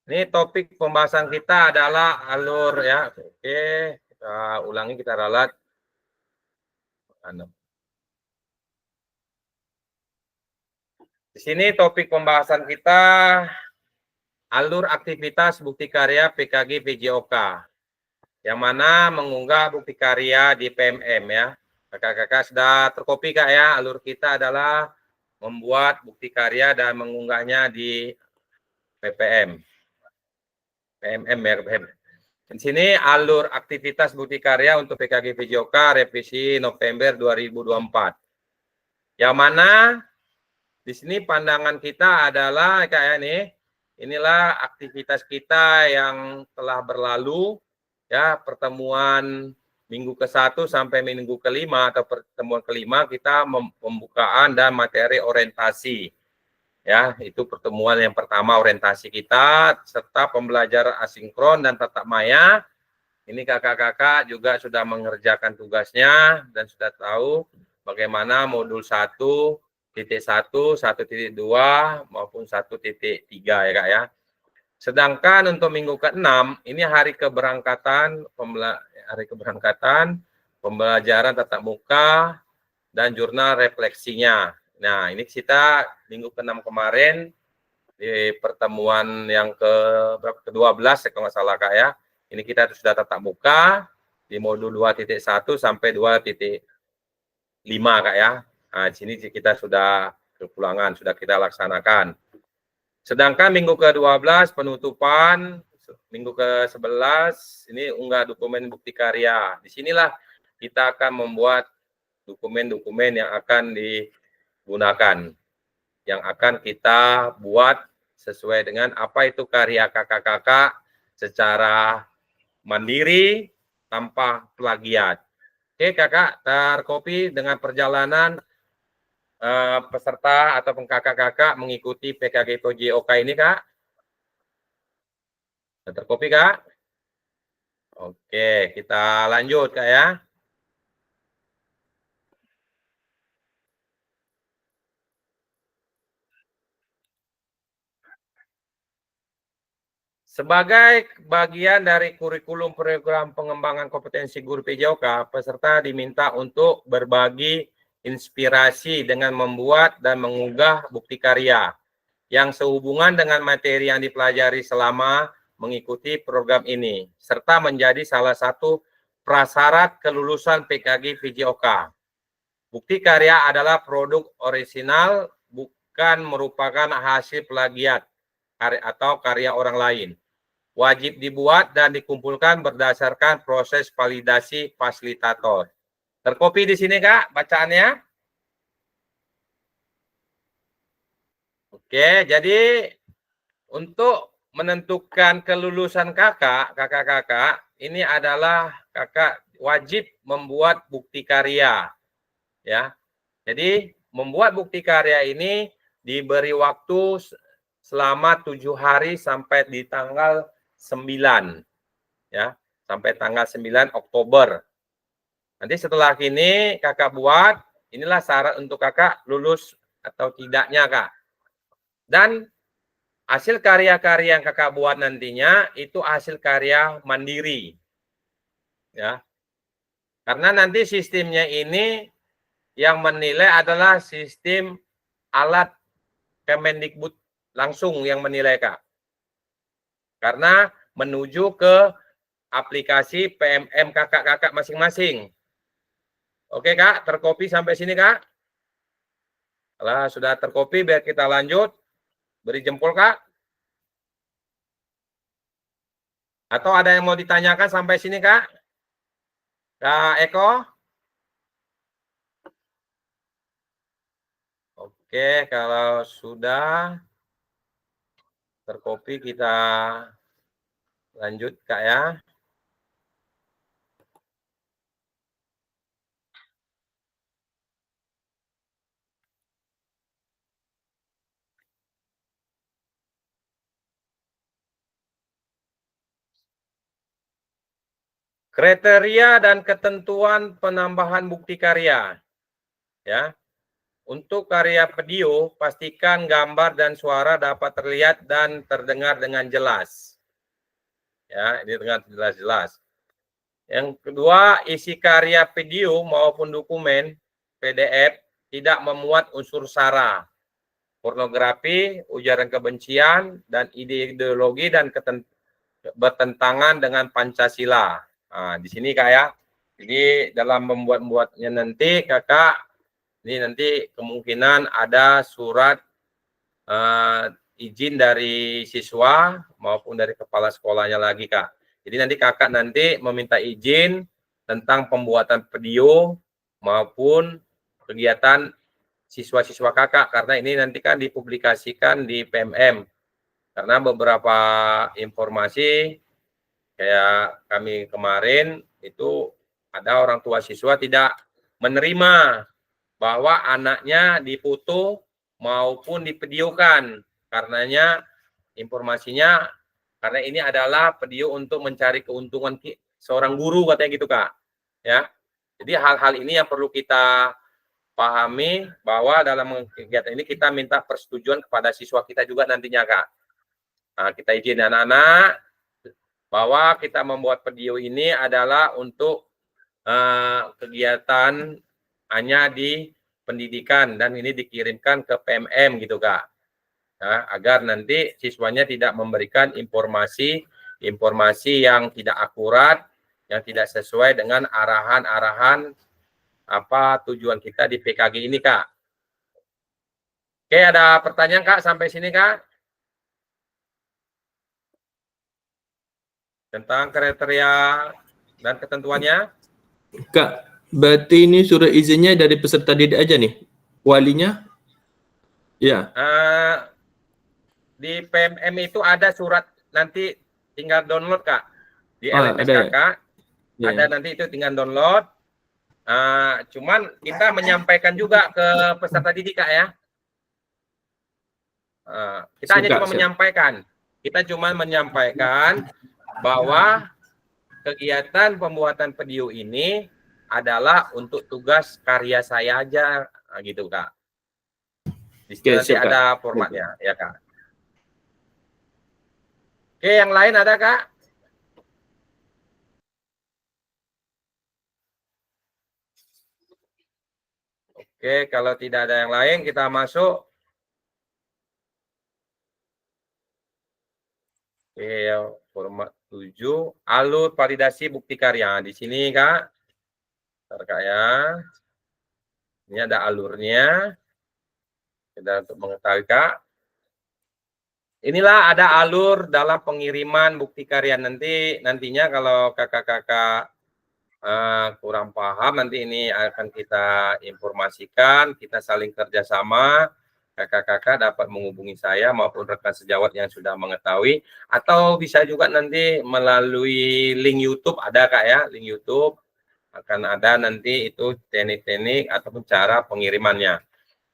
Ini topik pembahasan kita adalah alur ya. Oke, kita ulangi, kita ralat. Di sini topik pembahasan kita alur aktivitas bukti karya PKG PJOK. Yang mana mengunggah bukti karya di PMM ya. Kakak-kakak sudah terkopi Kak ya. Alur kita adalah membuat bukti karya dan mengunggahnya di PPM. PMM ya, PPM. Di sini alur aktivitas bukti karya untuk PKG PJOK revisi November 2024. Yang mana di sini pandangan kita adalah kayak ini, inilah aktivitas kita yang telah berlalu ya, pertemuan minggu ke-1 sampai minggu ke-5 atau pertemuan ke-5 kita pembukaan dan materi orientasi. Ya, itu pertemuan yang pertama orientasi kita serta pembelajaran asinkron dan tatap maya. Ini kakak-kakak juga sudah mengerjakan tugasnya dan sudah tahu bagaimana modul 1.1, 1.2 maupun 1.3 ya Kak ya. Sedangkan untuk minggu ke-6 ini hari keberangkatan, pembelajaran tatap muka dan jurnal refleksinya. Nah, ini kita minggu ke-6 kemarin di pertemuan yang ke-12 kalau nggak salah Kak ya. Ini kita sudah tatap muka di modul 2.1 sampai 2.5 Kak ya. Nah, di sini kita sudah kepulangan, sudah kita laksanakan. Sedangkan minggu ke-12 penutupan, minggu ke-11 ini unggah dokumen bukti karya. Di sinilah kita akan membuat dokumen-dokumen yang akan digunakan, yang akan kita buat sesuai dengan apa itu karya kakak-kakak secara mandiri tanpa plagiat. Oke kakak, terkopi dengan perjalanan peserta atau kakak-kakak mengikuti PKG PJOK ini Kak? Terkopi Kak? Oke, kita lanjut Kak ya. Sebagai bagian dari kurikulum program pengembangan kompetensi guru PJOK, peserta diminta untuk berbagi inspirasi dengan membuat dan mengunggah bukti karya yang sehubungan dengan materi yang dipelajari selama mengikuti program ini, serta menjadi salah satu prasyarat kelulusan PKG PJOK. Bukti karya adalah produk orisinal, bukan merupakan hasil plagiat atau karya orang lain. Wajib dibuat dan dikumpulkan berdasarkan proses validasi fasilitator. Terkopi di sini, Kak, bacaannya. Oke, jadi untuk menentukan kelulusan kakak, ini adalah kakak wajib membuat bukti karya. Ya, jadi membuat bukti karya ini diberi waktu selama 7 hari sampai di tanggal 9, ya, sampai tanggal 9 Oktober. Nanti setelah ini kakak buat, inilah syarat untuk kakak lulus atau tidaknya, Kak. Dan hasil karya-karya yang kakak buat nantinya itu hasil karya mandiri, ya. Karena nanti sistemnya ini yang menilai adalah sistem alat Kemendikbud langsung yang menilai, Kak. Karena menuju ke aplikasi PMM kakak-kakak masing-masing. Oke, Kak, terkopi sampai sini, Kak? Kalau sudah terkopi, biar kita lanjut. Beri jempol, Kak. Atau ada yang mau ditanyakan sampai sini, Kak? Kak Eko? Oke, kalau sudah terkopi kita lanjut, Kak, ya. Kriteria dan ketentuan penambahan bukti karya. Ya. Untuk karya video, pastikan gambar dan suara dapat terlihat dan terdengar dengan jelas. Ya, ini dengan jelas-jelas. Yang kedua, isi karya video maupun dokumen PDF tidak memuat unsur sara, pornografi, ujaran kebencian, dan ideologi dan bertentangan dengan Pancasila. Nah, di sini, Kak, ya. Jadi dalam membuat-buatnya nanti, Kakak, ini nanti kemungkinan ada surat izin dari siswa maupun dari kepala sekolahnya lagi, Kak. Jadi nanti kakak nanti meminta izin tentang pembuatan video maupun kegiatan siswa-siswa kakak, karena ini nanti kan dipublikasikan di PMM. Karena beberapa informasi kayak kami kemarin itu ada orang tua siswa tidak menerima bahwa anaknya difoto maupun divideokan, karenanya informasinya karena ini adalah video untuk mencari keuntungan seorang guru, katanya gitu, Kak. Ya, jadi hal-hal ini yang perlu kita pahami bahwa dalam kegiatan ini kita minta persetujuan kepada siswa kita juga nantinya, Kak. Nah, kita izin anak-anak bahwa kita membuat video ini adalah untuk kegiatan hanya di pendidikan dan ini dikirimkan ke PMM gitu, Kak. Nah, agar nanti siswanya tidak memberikan informasi yang tidak akurat, yang tidak sesuai dengan arahan-arahan apa tujuan kita di PKG ini, Kak. Oke, ada pertanyaan, Kak, sampai sini, Kak? Tentang kriteria dan ketentuannya? Kak, berarti ini surat izinnya dari peserta didik aja nih? Walinya? Ya. Di PMM itu ada surat, nanti tinggal download, Kak. Di LMS ada kakak, ya? ada nanti itu tinggal download. Cuman kita menyampaikan juga ke peserta didik, Kak, ya. Kita hanya cuma menyampaikan. Kita cuma menyampaikan bahwa kegiatan pembuatan video ini adalah untuk tugas karya saya aja, gitu, Kak. Di situ nanti ada formatnya, ya, Kak. Oke, yang lain ada Kak? Oke, kalau tidak ada yang lain kita masuk. Oke, format 7, alur validasi bukti karya. Di sini Kak, bentar, Kak ya. Ini ada alurnya. Kita untuk mengetahui Kak. Inilah ada alur dalam pengiriman bukti karya nantinya kalau kakak-kakak kurang paham, nanti ini akan kita informasikan, kita saling kerjasama, kakak-kakak dapat menghubungi saya maupun rekan sejawat yang sudah mengetahui, atau bisa juga nanti melalui link YouTube, ada Kak ya, link YouTube, akan ada nanti itu teknik-teknik ataupun cara pengirimannya.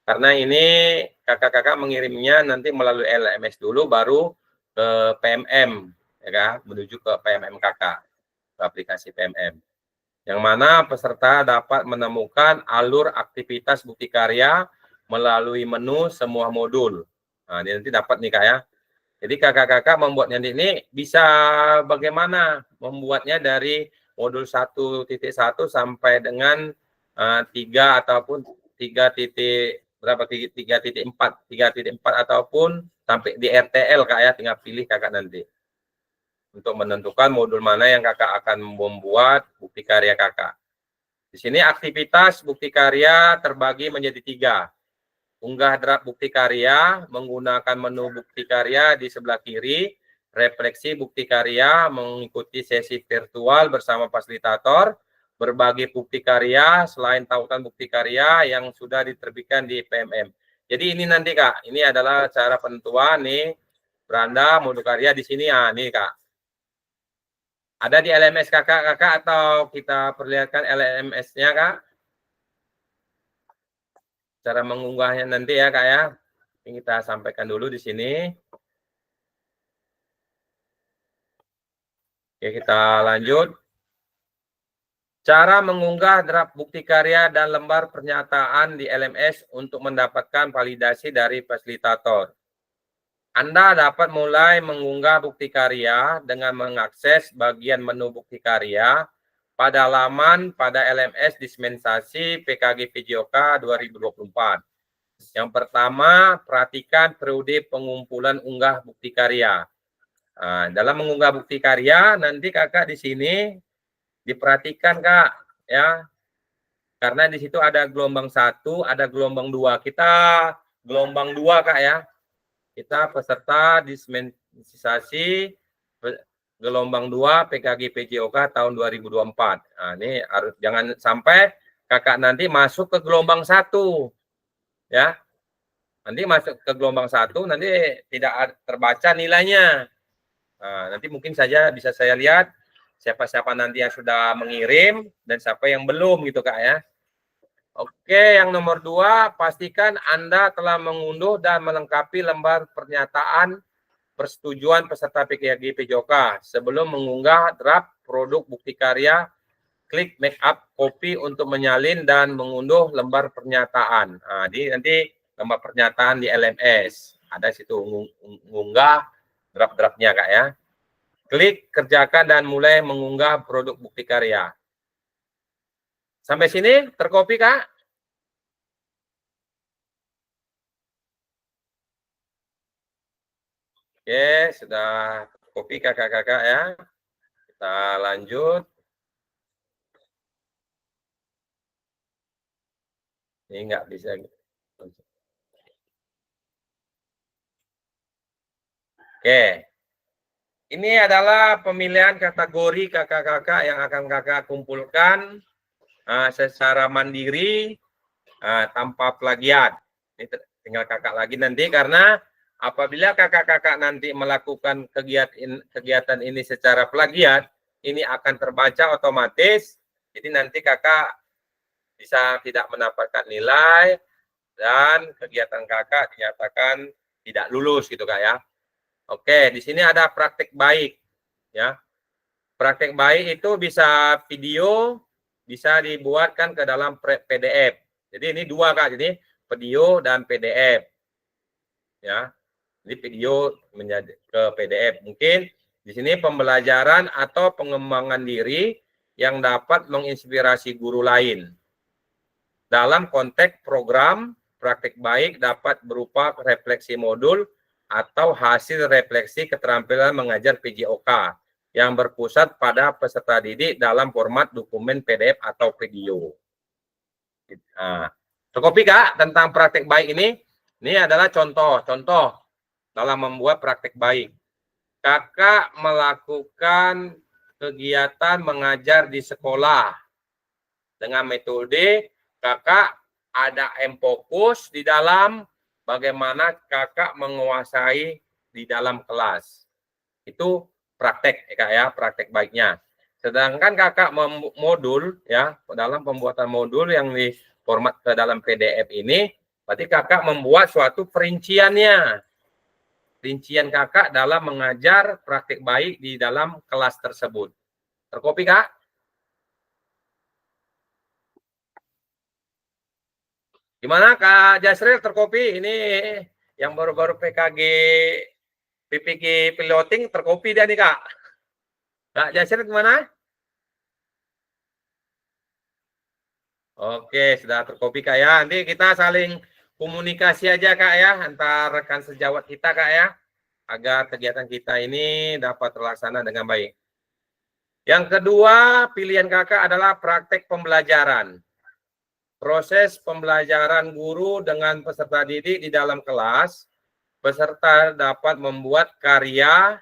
Karena ini kakak-kakak mengirimnya nanti melalui LMS dulu, baru ke PMM, ya kan? Menuju ke PMM kakak, ke aplikasi PMM. Yang mana peserta dapat menemukan alur aktivitas bukti karya melalui menu semua modul. Nah, ini nanti dapat nih Kak ya. Jadi kakak-kakak membuatnya ini bisa bagaimana membuatnya dari modul 1.1 sampai dengan 3 ataupun 3.4 ataupun sampai di RTL Kak ya, tinggal pilih kakak nanti untuk menentukan modul mana yang kakak akan membuat bukti karya kakak. Di sini aktivitas bukti karya terbagi menjadi 3. Unggah draft bukti karya menggunakan menu bukti karya di sebelah kiri, refleksi bukti karya mengikuti sesi virtual bersama fasilitator, berbagi bukti karya selain tautan bukti karya yang sudah diterbitkan di PMM. Jadi ini nanti Kak, ini adalah cara penentuan nih, beranda modul karya di sini nih Kak. Ada di LMS kakak atau kita perlihatkan LMS-nya Kak? Cara mengunggahnya nanti ya Kak ya. Ini kita sampaikan dulu di sini. Oke, kita lanjut. Cara mengunggah draft bukti karya dan lembar pernyataan di LMS untuk mendapatkan validasi dari fasilitator. Anda dapat mulai mengunggah bukti karya dengan mengakses bagian menu bukti karya pada laman pada LMS dispensasi PKG PJOK 2024. Yang pertama, perhatikan periode pengumpulan unggah bukti karya. Nah, dalam mengunggah bukti karya, nanti kakak di sini diperhatikan Kak, ya. Karena di situ ada gelombang 1, ada gelombang 2. Kita gelombang 2 Kak ya. Kita peserta dispensasi gelombang 2 PKG PJOK tahun 2024. Nah, ini harus jangan sampai kakak nanti masuk ke gelombang 1. Ya. Nanti masuk ke gelombang 1 nanti tidak terbaca nilainya. Nah, nanti mungkin saja bisa saya lihat siapa-siapa nanti yang sudah mengirim dan siapa yang belum gitu Kak ya. Oke, yang nomor 2, pastikan Anda telah mengunduh dan melengkapi lembar pernyataan persetujuan peserta PKG PJOK. Sebelum mengunggah draft produk bukti karya, klik make up copy untuk menyalin dan mengunduh lembar pernyataan. Nah, nanti lembar pernyataan di LMS. Ada situ mengunggah draft-draftnya Kak ya. Klik kerjakan dan mulai mengunggah produk bukti karya. Sampai sini terkopi Kak? Oke, sudah terkopi kakak-kakak ya. Kita lanjut. Ini nggak bisa. Oke. Ini adalah pemilihan kategori kakak-kakak yang akan kakak kumpulkan secara mandiri tanpa plagiat. Ini tinggal kakak lagi nanti, karena apabila kakak-kakak nanti melakukan kegiatan ini secara plagiat, ini akan terbaca otomatis. Jadi nanti kakak bisa tidak mendapatkan nilai dan kegiatan kakak dinyatakan tidak lulus gitu Kak ya. Oke, di sini ada praktek baik ya. Praktek baik itu bisa video, bisa dibuatkan ke dalam PDF. Jadi ini 2 Kak, jadi video dan PDF. Ya. Jadi video menjadi ke PDF. Mungkin Di sini pembelajaran atau pengembangan diri yang dapat menginspirasi guru lain. Dalam konteks program, praktik baik dapat berupa refleksi modul atau hasil refleksi keterampilan mengajar PJOK yang berpusat pada peserta didik dalam format dokumen PDF atau video. Nah, terkopi Kak tentang praktik baik ini. Ini adalah contoh dalam membuat praktik baik. Kakak melakukan kegiatan mengajar di sekolah dengan metode kakak ada fokus di dalam bagaimana kakak menguasai di dalam kelas. Itu praktek ya Kak ya, praktek baiknya. Sedangkan kakak modul ya, dalam pembuatan modul yang di format ke dalam PDF ini, berarti kakak membuat suatu perinciannya. Rincian kakak dalam mengajar praktik baik di dalam kelas tersebut. Terkopi Kak? Gimana Kak Jasril terkopi? Ini yang baru-baru PPG piloting terkopi dia nih Kak. Kak Jasril gimana? Oke, sudah terkopi Kak ya. Nanti kita saling komunikasi aja Kak ya, antar rekan sejawat kita Kak ya, agar kegiatan kita ini dapat terlaksana dengan baik. Yang kedua, pilihan Kakak adalah praktek pembelajaran. Proses pembelajaran guru dengan peserta didik di dalam kelas, peserta dapat membuat karya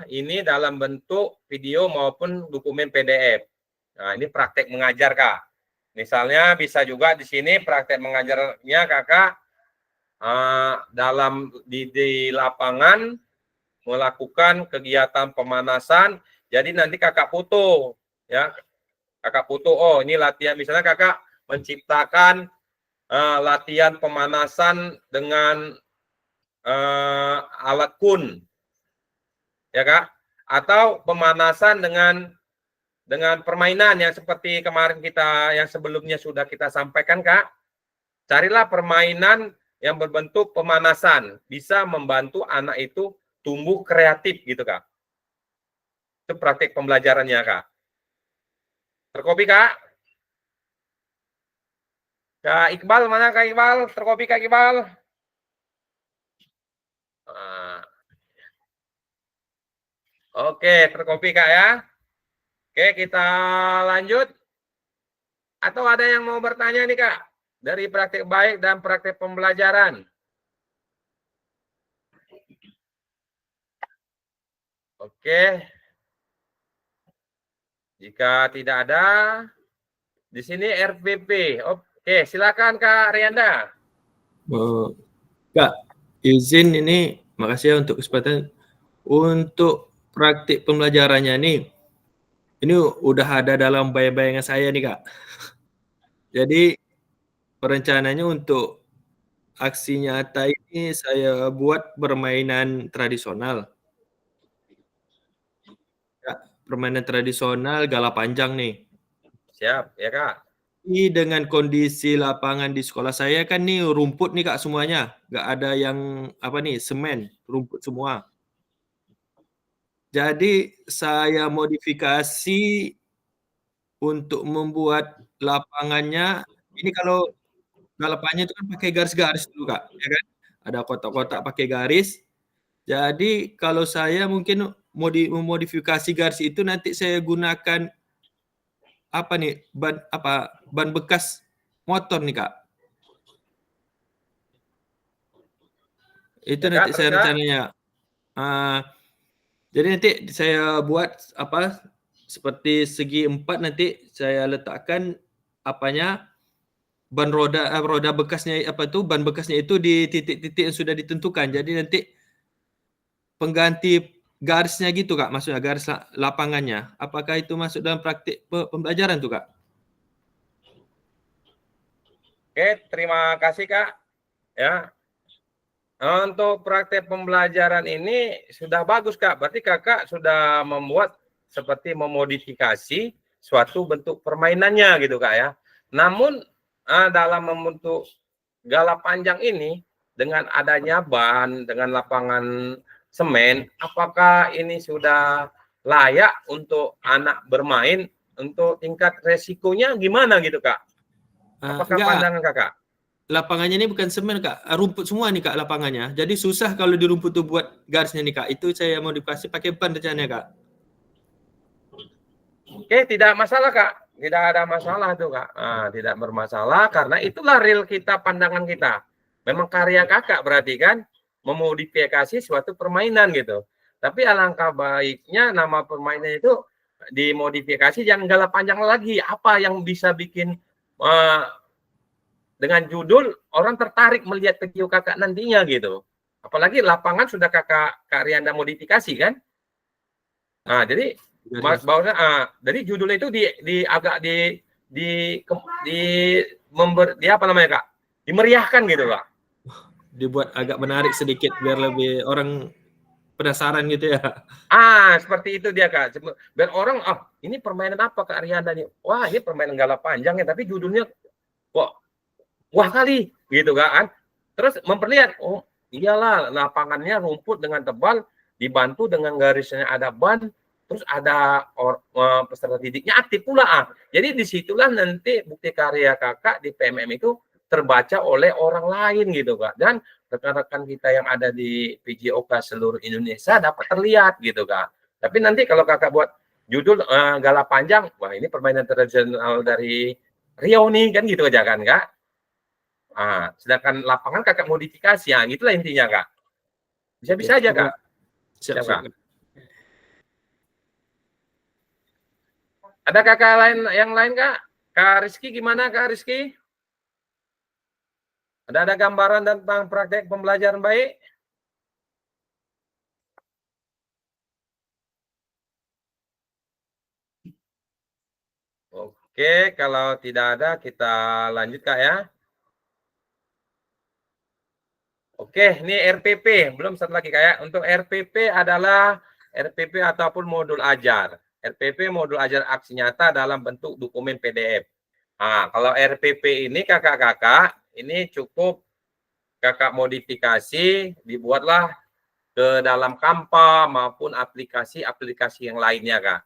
ini dalam bentuk video maupun dokumen PDF. Nah, ini praktek mengajar Kak. Misalnya bisa juga di sini praktek mengajarnya Kakak di lapangan melakukan kegiatan pemanasan. Jadi nanti Kakak foto ya. Kakak foto, oh ini latihan, misalnya Kakak menciptakan latihan pemanasan dengan alat kun, ya Kak, atau pemanasan dengan permainan yang seperti kemarin yang sebelumnya sudah kita sampaikan Kak. Carilah permainan yang berbentuk pemanasan, bisa membantu anak itu tumbuh kreatif gitu Kak. Itu praktik pembelajarannya Kak. Terkopi Kak? Kak Iqbal, mana Kak Iqbal? Terkopi Kak Iqbal? Oke, terkopi Kak ya. Oke, kita lanjut. Atau ada yang mau bertanya nih Kak? Dari praktik baik dan praktik pembelajaran. Oke. Jika tidak ada, di sini RPP. Oke, silakan Kak Rianda. Kak, izin ini, makasih ya untuk kesempatan. Untuk praktik pembelajarannya ini udah ada dalam bayang-bayangan saya nih Kak. Jadi perencanaannya untuk aksi nyata ini saya buat permainan tradisional. Permainan tradisional gala panjang nih. Siap, ya Kak. Ini dengan kondisi lapangan di sekolah saya kan nih rumput nih Kak semuanya. Nggak ada yang semen, rumput semua. Jadi saya modifikasi untuk membuat lapangannya. Ini kalau lapangannya itu kan pakai garis-garis dulu Kak, ya kan? Ada kotak-kotak pakai garis. Jadi kalau saya mungkin memodifikasi garis itu nanti saya gunakan ban bekas motor nih Kak. Itu nanti saya rencananya. Jadi nanti saya buat seperti segi 4 nanti saya letakkan ban roda bekasnya ban bekasnya itu di titik-titik yang sudah ditentukan. Jadi nanti pengganti garisnya gitu Kak, maksudnya garis lapangannya. Apakah itu masuk dalam praktik pembelajaran tuh Kak? Oke, terima kasih Kak. Ya. Untuk praktik pembelajaran ini sudah bagus Kak. Berarti Kakak sudah membuat seperti memodifikasi suatu bentuk permainannya gitu Kak ya. Namun dalam membentuk gala panjang ini dengan adanya ban, dengan lapangan semen, apakah ini sudah layak untuk anak bermain, untuk tingkat resikonya gimana gitu Kak? Apakah Enggak, pandangan Kakak? lapangannya ini bukan semen Kak, rumput semua nih Kak lapangannya. Jadi susah kalau di rumput tuh buat garisnya nih Kak. Itu saya modifikasi pakai ban rencananya Kak. Oke, tidak masalah Kak. Tidak ada masalah tuh Kak. Nah, tidak bermasalah karena itulah real kita, pandangan kita. Memang karya Kakak berarti kan memodifikasi suatu permainan gitu. Tapi alangkah baiknya nama permainan itu dimodifikasi, jangan galak panjang lagi. Apa yang bisa bikin dengan judul orang tertarik melihat video Kakak nantinya gitu. Apalagi lapangan sudah Kak Rianda modifikasi kan. Nah, jadi dari judulnya itu apa namanya Kak? Dimeriahkan gitu Kak. Dibuat agak menarik sedikit biar lebih orang penasaran gitu ya. Seperti itu dia Kak. Biar orang, ini permainan apa Kak Rianda nih? Wah, ini permainan galak panjang ya, tapi judulnya kok wah kali gitu kan. Terus memperlihat, oh iyalah lapangannya rumput dengan tebal, dibantu dengan garisnya ada ban, terus ada peserta didiknya aktif pula. Jadi disitulah nanti bukti karya Kakak di PMM itu terbaca oleh orang lain gitu Kak. Dan rekan-rekan kita yang ada di PJOK seluruh Indonesia dapat terlihat gitu Kak. Tapi nanti kalau Kakak buat judul galak panjang, wah ini permainan tradisional dari Riau nih kan gitu aja kan Kak. Sedangkan lapangan Kakak modifikasi, itulah intinya Kak. Bisa-bisa aja Kak. Siap. Ada kakak yang lain Kak? Kak Rizky gimana Kak Rizky? Ada gambaran tentang praktek pembelajaran baik? Oke, kalau tidak ada kita lanjut Kak ya. Oke, ini RPP, belum satu lagi Kak ya. Untuk RPP adalah RPP ataupun modul ajar. RPP modul ajar aksi nyata dalam bentuk dokumen PDF. Kalau RPP ini kakak-kakak, ini cukup Kakak modifikasi, dibuatlah ke dalam Canva maupun aplikasi-aplikasi yang lainnya Kak.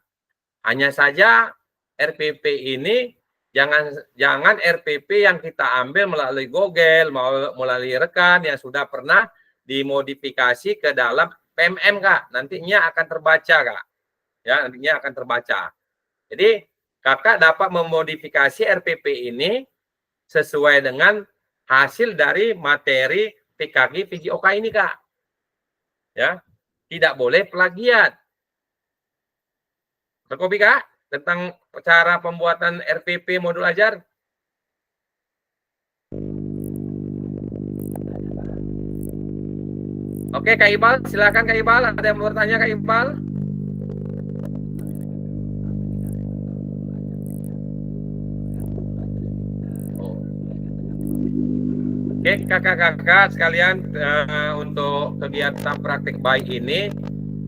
Hanya saja RPP ini jangan RPP yang kita ambil melalui Google, melalui rekan yang sudah pernah dimodifikasi ke dalam PMM Kak. Nantinya akan terbaca Kak. Ya, nantinya akan terbaca. Jadi Kakak dapat memodifikasi RPP ini sesuai dengan hasil dari materi PKG PJOK ini Kak. Ya, tidak boleh plagiat. Berkopi Kak tentang cara pembuatan RPP modul ajar? Oke Kak Iqbal, silakan Kak Iqbal. Ada yang mau bertanya Kak Iqbal? Oke kakak-kakak sekalian, untuk kegiatan praktik baik ini,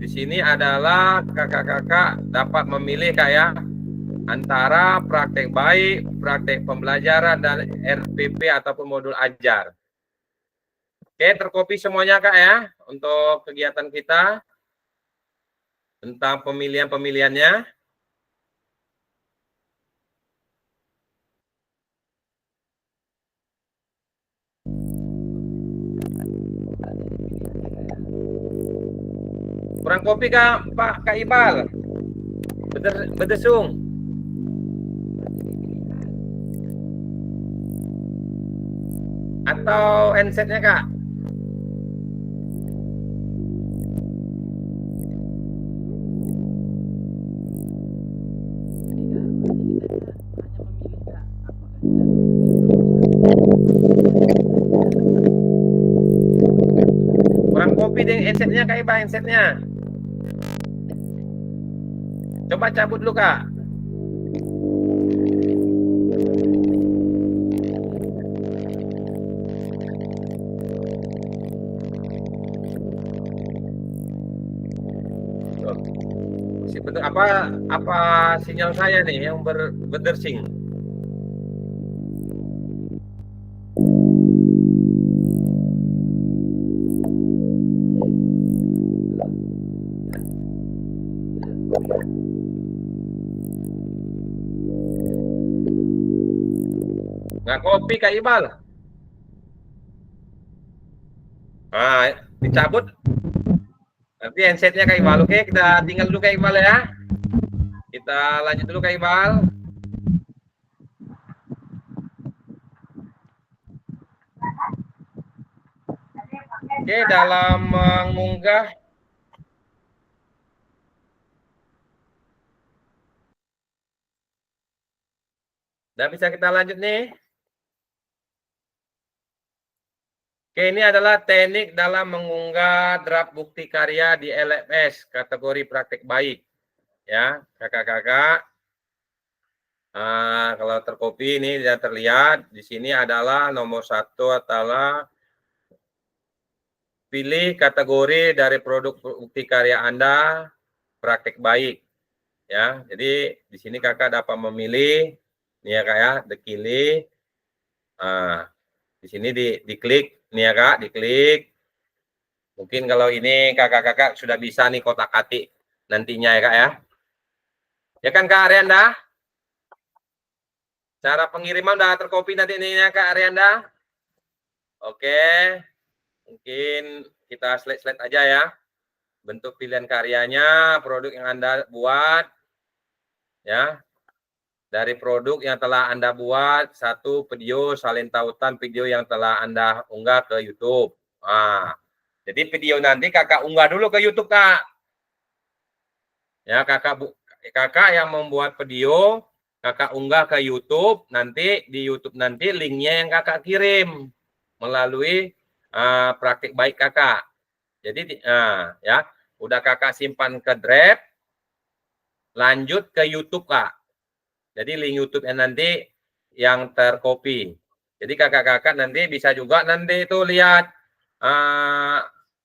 di sini adalah kakak-kakak dapat memilih Kak ya, antara praktek baik, praktek pembelajaran, dan RPP ataupun modul ajar. Oke, terkopi semuanya Kak ya, untuk kegiatan kita tentang pemilihan-pemilihannya. Kurang kopi Kak Iqbal. Bedesung. Atau handsetnya Kak? Kurang kopi deh handsetnya Kak Iqbal, handsetnya. Coba cabut dulu Kak. Apa sinyal saya nih yang berdersing? Nggak kopi Kak Iqbal. Nah, dicabut. Nanti handsetnya Kak Iqbal. Oke, kita tinggal dulu Kak Iqbal ya. Kita lanjut dulu Kak Iqbal. Oke, dalam mengunggah udah bisa kita lanjut nih. Oke, ini adalah teknik dalam mengunggah draft bukti karya di LMS kategori praktik baik. Ya, kakak-kakak. Kalau terkopi ini tidak terlihat. Di sini adalah nomor 1 adalah pilih kategori dari produk bukti karya Anda praktik baik. Ya, jadi di sini kakak dapat memilih, nih ya kak ya, dipilih. Di sini diklik, nih ya kak, diklik. Mungkin kalau ini kakak-kakak sudah bisa nih kotak-katik nantinya ya kak ya. Ya kan Kak Arianda? Cara pengiriman udah terkopi nanti ini ya Kak Arianda. Oke. Mungkin kita slide-slide aja ya. Bentuk pilihan karyanya, produk yang Anda buat. Ya. Dari produk yang telah Anda buat, 1 video salin tautan video yang telah Anda unggah ke YouTube. Jadi video nanti kakak unggah dulu ke YouTube Kak. Ya, kakak yang membuat video, kakak unggah ke YouTube, nanti di YouTube nanti linknya yang kakak kirim melalui praktik baik kakak. Jadi ya, udah kakak simpan ke Drive, lanjut ke YouTube Kak. Jadi link YouTube yang nanti yang tercopy. Jadi kakak-kakak nanti bisa juga nanti itu lihat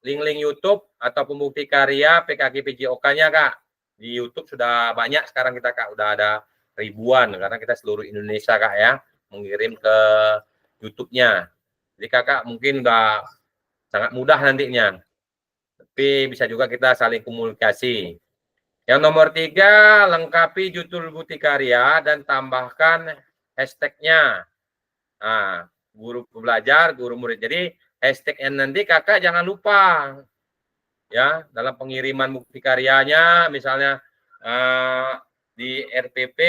link-link YouTube atau pembukti karya PKG PJOK-nya Kak. Di YouTube sudah banyak sekarang kita Kak, udah ada ribuan karena kita seluruh Indonesia Kak ya mengirim ke YouTube-nya. Jadi kakak mungkin udah sangat mudah nantinya. Tapi bisa juga kita saling komunikasi. Yang nomor 3, lengkapi judul bukti karya dan tambahkan hashtag-nya. Guru belajar, guru murid. Jadi hashtag-nya nanti kakak jangan lupa. Ya, dalam pengiriman bukti karyanya misalnya di RPP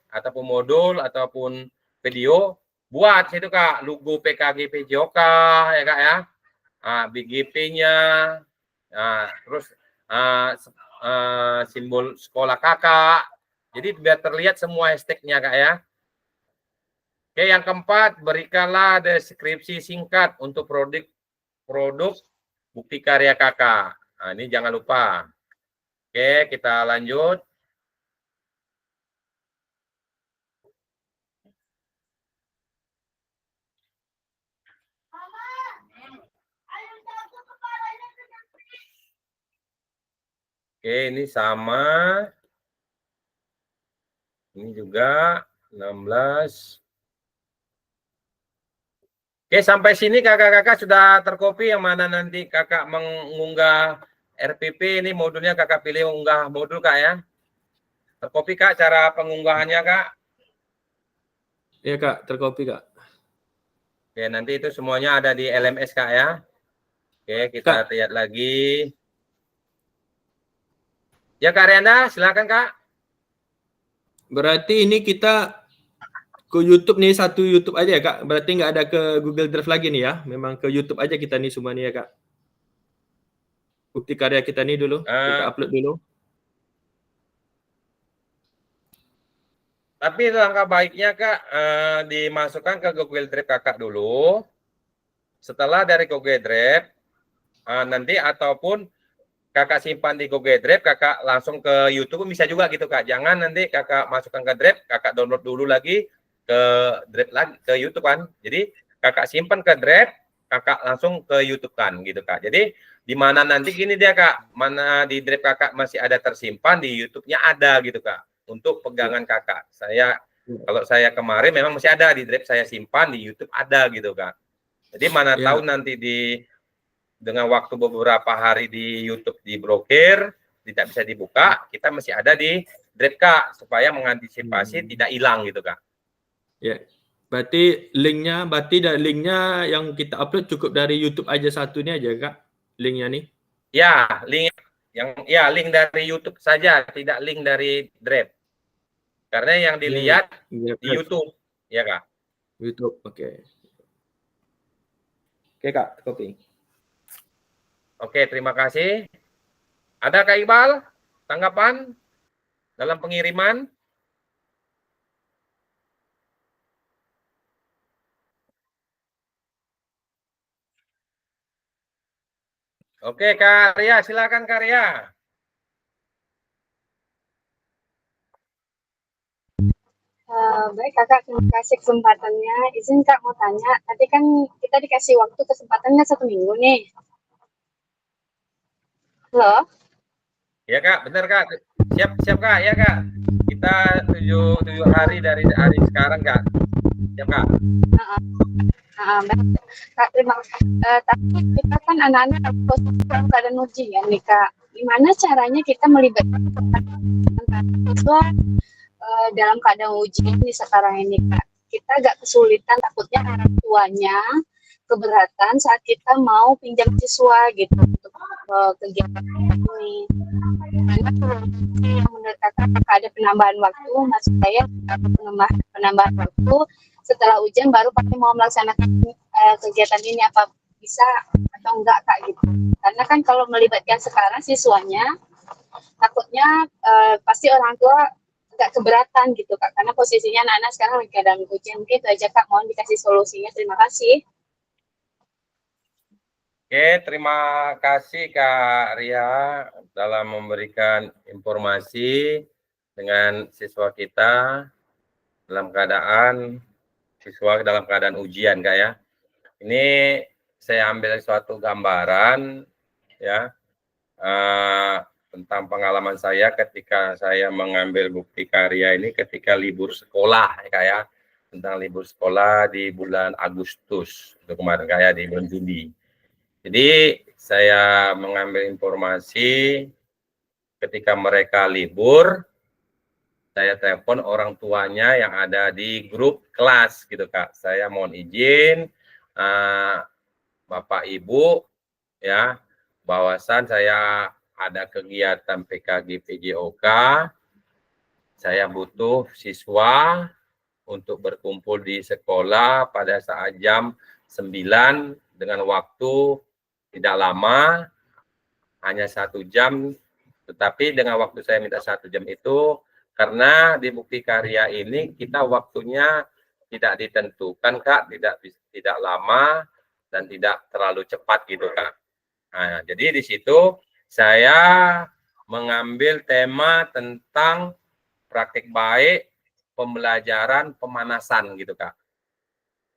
ataupun modul ataupun video, buat situ Kak logo PKG PJOK ya Kak ya. BGP-nya, terus simbol sekolah kakak. Jadi biar terlihat semua hashtag-nya Kak ya. Oke, yang keempat, berikanlah deskripsi singkat untuk produk bukti karya kakak. Ini jangan lupa. Oke, kita lanjut. Oke, ini sama. Ini juga 16. Oke, sampai sini kakak-kakak sudah terkopi yang mana nanti kakak mengunggah RPP ini modulnya kakak pilih unggah modul Kak ya. Terkopi Kak cara pengunggahannya Kak. Iya Kak, terkopi Kak. Oke, nanti itu semuanya ada di LMS Kak ya. Oke, kita lihat lagi. Ya Kak Riana, silakan Kak. Berarti ini kita ke YouTube nih, satu YouTube aja ya Kak? Berarti nggak ada ke Google Drive lagi nih ya? Memang ke YouTube aja kita nih semua nih ya Kak? Bukti karya kita nih dulu, kita upload dulu. Tapi langkah baiknya Kak, dimasukkan ke Google Drive kakak dulu. Setelah dari Google Drive, nanti ataupun kakak simpan di Google Drive, kakak langsung ke YouTube bisa juga gitu Kak. Jangan nanti kakak masukkan ke Drive, kakak download dulu lagi ke Drive lagi ke YouTube kan. Jadi kakak simpan ke Drive, kakak langsung ke YouTube kan gitu Kak. Jadi di mana nanti gini dia Kak, mana di Drive kakak masih ada tersimpan, di YouTube-nya ada gitu Kak. Untuk pegangan kakak. Kalau saya kemarin memang masih ada di Drive, saya simpan di YouTube ada gitu Kak. Jadi mana tahu nanti dengan waktu beberapa hari di YouTube diblokir, tidak bisa dibuka, kita masih ada di Drive Kak, supaya mengantisipasi tidak hilang gitu Kak. Ya. Berarti linknya yang kita upload cukup dari YouTube aja satu ini aja Kak, linknya nih. Ya, link dari YouTube saja, tidak link dari Drive. Karena yang dilihat di YouTube, ya Kak. YouTube, oke. Oke Kak, copy. Oke, terima kasih. Ada Kak Iqbal tanggapan dalam pengiriman? Oke, Kak Ria, silakan Kak Ria. Baik kakak, terima kasih kesempatannya. Izin kak mau tanya, tadi kan kita dikasih waktu kesempatannya 1 minggu nih. Halo? Ya Kak, benar Kak. Siap Kak, ya Kak. Kita 7 hari dari hari sekarang Kak. Siap Kak. Baik. Kak, terima kasih. Tapi kita kan anak-anak posisi dalam keadaan ujian nih kak. Gimana caranya kita melibatkan siswa dalam keadaan ujian di sekarang ini kak? Kita agak kesulitan, takutnya orang tuanya keberatan saat kita mau pinjam siswa gitu untuk kegiatan ini. Karena yang menurut kakak apakah ada penambahan waktu? Maksud saya penambahan waktu setelah ujian baru pasti mau melaksanakan kegiatan ini, apa bisa atau enggak kak gitu. Karena kan kalau melibatkan sekarang siswanya takutnya pasti orang tua agak keberatan gitu kak, karena posisinya anak-anak sekarang lagi dalam ujian. Mungkin itu aja kak, mohon dikasih solusinya. Terima kasih. Oke, terima kasih Kak Ria dalam memberikan informasi dengan siswa kita dalam keadaan ujian Kak ya. Ini saya ambil suatu gambaran ya tentang pengalaman saya ketika saya mengambil bukti karya ini ketika libur sekolah ya Kak ya. Tentang libur sekolah di bulan Agustus itu kemarin kayak di bulan Juli. Jadi saya mengambil informasi ketika mereka libur, saya telepon orang tuanya yang ada di grup kelas gitu Kak. Saya mohon izin Bapak Ibu ya, bahwasan saya ada kegiatan PKG PJOK, saya butuh siswa untuk berkumpul di sekolah pada saat jam 9 dengan waktu tidak lama, hanya 1 jam, tetapi dengan waktu saya minta 1 jam itu, karena di bukti karya ini kita waktunya tidak ditentukan Kak, tidak lama dan tidak terlalu cepat gitu Kak. Nah, jadi di situ saya mengambil tema tentang praktik baik, pembelajaran, pemanasan gitu Kak.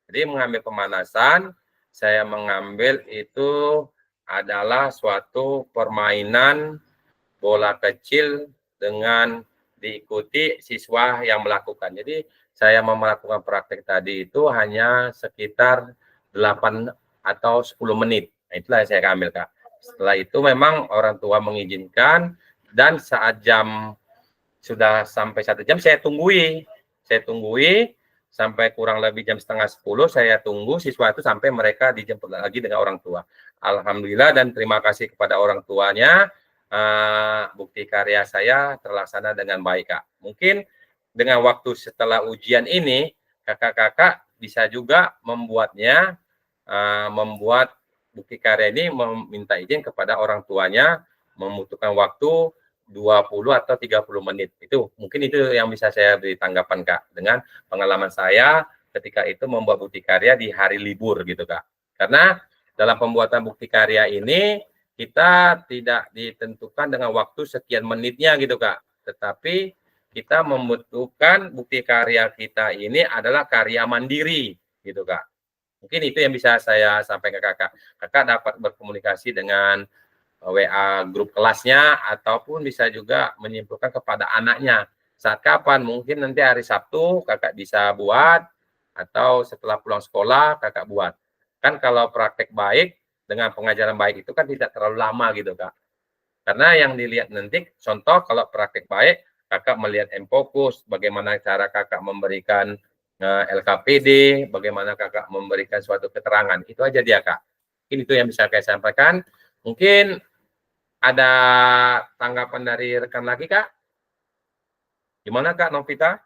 Jadi mengambil pemanasan, saya mengambil itu adalah suatu permainan bola kecil dengan diikuti siswa yang melakukan. Jadi saya melakukan praktek tadi itu hanya sekitar 8 atau 10 menit. Nah, itulah yang saya ambil Kak. Setelah itu memang orang tua mengizinkan dan saat jam sudah sampai 1 jam saya tunggui sampai kurang lebih jam setengah 10 saya tunggu siswa itu sampai mereka dijemput lagi dengan orang tua. Alhamdulillah dan terima kasih kepada orang tuanya, bukti karya saya terlaksana dengan baik Kak. Mungkin dengan waktu setelah ujian ini kakak-kakak bisa juga membuatnya, membuat bukti karya ini meminta izin kepada orang tuanya, membutuhkan waktu 20 atau 30 menit. Itu mungkin itu yang bisa saya beri tanggapan Kak dengan pengalaman saya ketika itu membuat bukti karya di hari libur gitu Kak. Karena dalam pembuatan bukti karya ini kita tidak ditentukan dengan waktu sekian menitnya gitu Kak. Tetapi kita membutuhkan bukti karya kita ini adalah karya mandiri gitu Kak. Mungkin itu yang bisa saya sampaikan ke Kakak. Kakak dapat berkomunikasi dengan WA grup kelasnya ataupun bisa juga menyimpulkan kepada anaknya saat kapan, mungkin nanti hari Sabtu kakak bisa buat atau setelah pulang sekolah kakak buat. Kan kalau praktek baik dengan pengajaran baik itu kan tidak terlalu lama gitu Kak. Karena yang dilihat nanti contoh kalau praktek baik kakak melihat M-Fokus, bagaimana cara kakak memberikan LKPD, bagaimana kakak memberikan suatu keterangan. Itu aja dia kak. Mungkin itu yang bisa saya sampaikan. Mungkin ada tanggapan dari rekan lagi kak? Gimana kak Novita?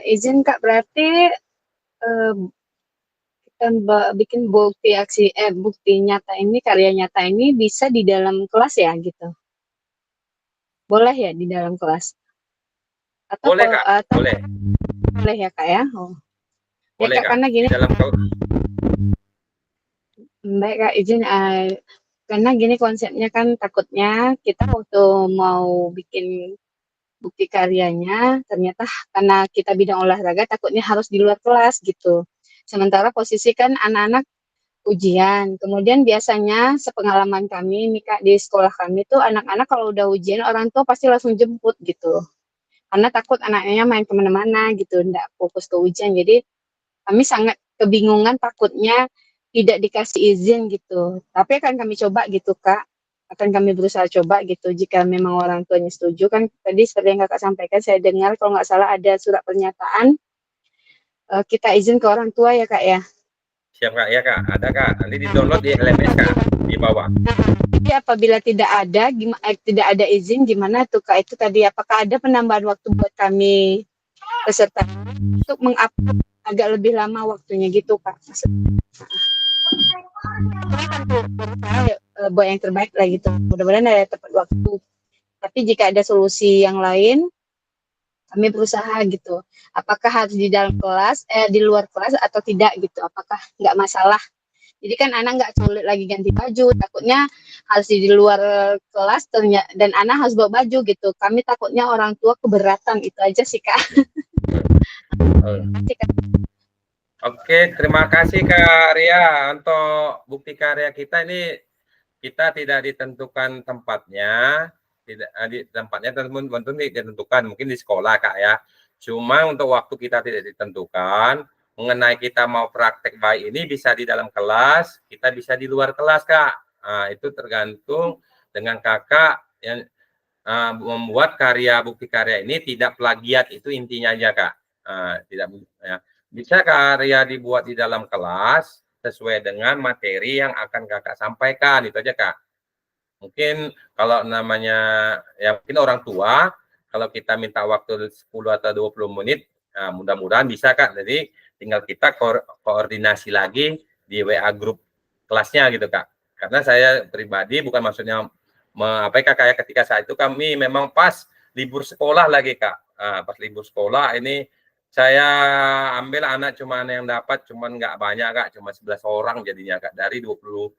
Izin kak, berarti kita bikin bukti nyata ini, karya nyata ini bisa di dalam kelas ya gitu? Boleh ya di dalam kelas? Atau Boleh kak, boleh. Boleh ya kak ya? Oh. Boleh Ya, kak, kak, karena gini, di dalam baik kak, izin karena gini konsepnya kan, takutnya kita waktu mau bikin bukti karyanya ternyata karena kita bidang olahraga takutnya harus di luar kelas gitu. Sementara posisi kan anak-anak ujian. Kemudian biasanya sepengalaman kami nih kak, di sekolah kami tuh anak-anak kalau udah ujian orang tua pasti langsung jemput gitu. Karena takut anaknya main kemana-mana gitu, enggak fokus ke ujian. Jadi kami sangat kebingungan, takutnya tidak dikasih izin gitu. Tapi akan kami coba gitu kak, akan kami berusaha coba gitu. Jika memang orang tuanya setuju, kan tadi seperti yang kakak sampaikan, saya dengar kalau nggak salah ada surat pernyataan kita izin ke orang tua ya kak ya. Siap kak, ya kak, ada kak. Nanti di download di LMS kak, di bawah. Jadi apabila tidak ada, tidak ada izin, gimana tuh kak itu tadi? Apakah ada penambahan waktu buat kami peserta untuk mengupload agak lebih lama waktunya gitu kak? Buat yang terbaik lah gitu. Mudah-mudahan ada tepat waktu. Tapi jika ada solusi yang lain, kami berusaha gitu. Apakah harus di dalam kelas, di luar kelas atau tidak gitu? Apakah nggak masalah? Jadi kan anak nggak sulit lagi ganti baju, takutnya harus di luar kelas ternyata, dan anak harus bawa baju gitu. Kami takutnya orang tua keberatan, itu aja sih kak. Oke, terima kasih Kak Ria untuk bukti karya kita ini. Kita tidak ditentukan tempatnya, tidak di tempatnya tentu ditentukan mungkin di sekolah Kak ya. Cuma untuk waktu kita tidak ditentukan. Mengenai kita mau praktek baik ini bisa di dalam kelas, kita bisa di luar kelas Kak. Nah, itu tergantung dengan kakak yang membuat karya bukti karya ini tidak plagiat, itu intinya aja Kak. Tidak ya. Bisa karya dibuat di dalam kelas sesuai dengan materi yang akan kakak sampaikan, itu aja Kak. Mungkin kalau namanya ya mungkin orang tua, kalau kita minta waktu 10 atau 20 menit, nah mudah-mudahan bisa Kak. Jadi tinggal kita koordinasi lagi di WA grup kelasnya gitu Kak. Karena saya pribadi bukan maksudnya apa Kak ya, ketika saat itu kami memang pas libur sekolah lagi Kak. Pas libur sekolah ini saya ambil anak cuman yang dapat cuman nggak banyak Kak, cuma 11 orang jadinya Kak dari 22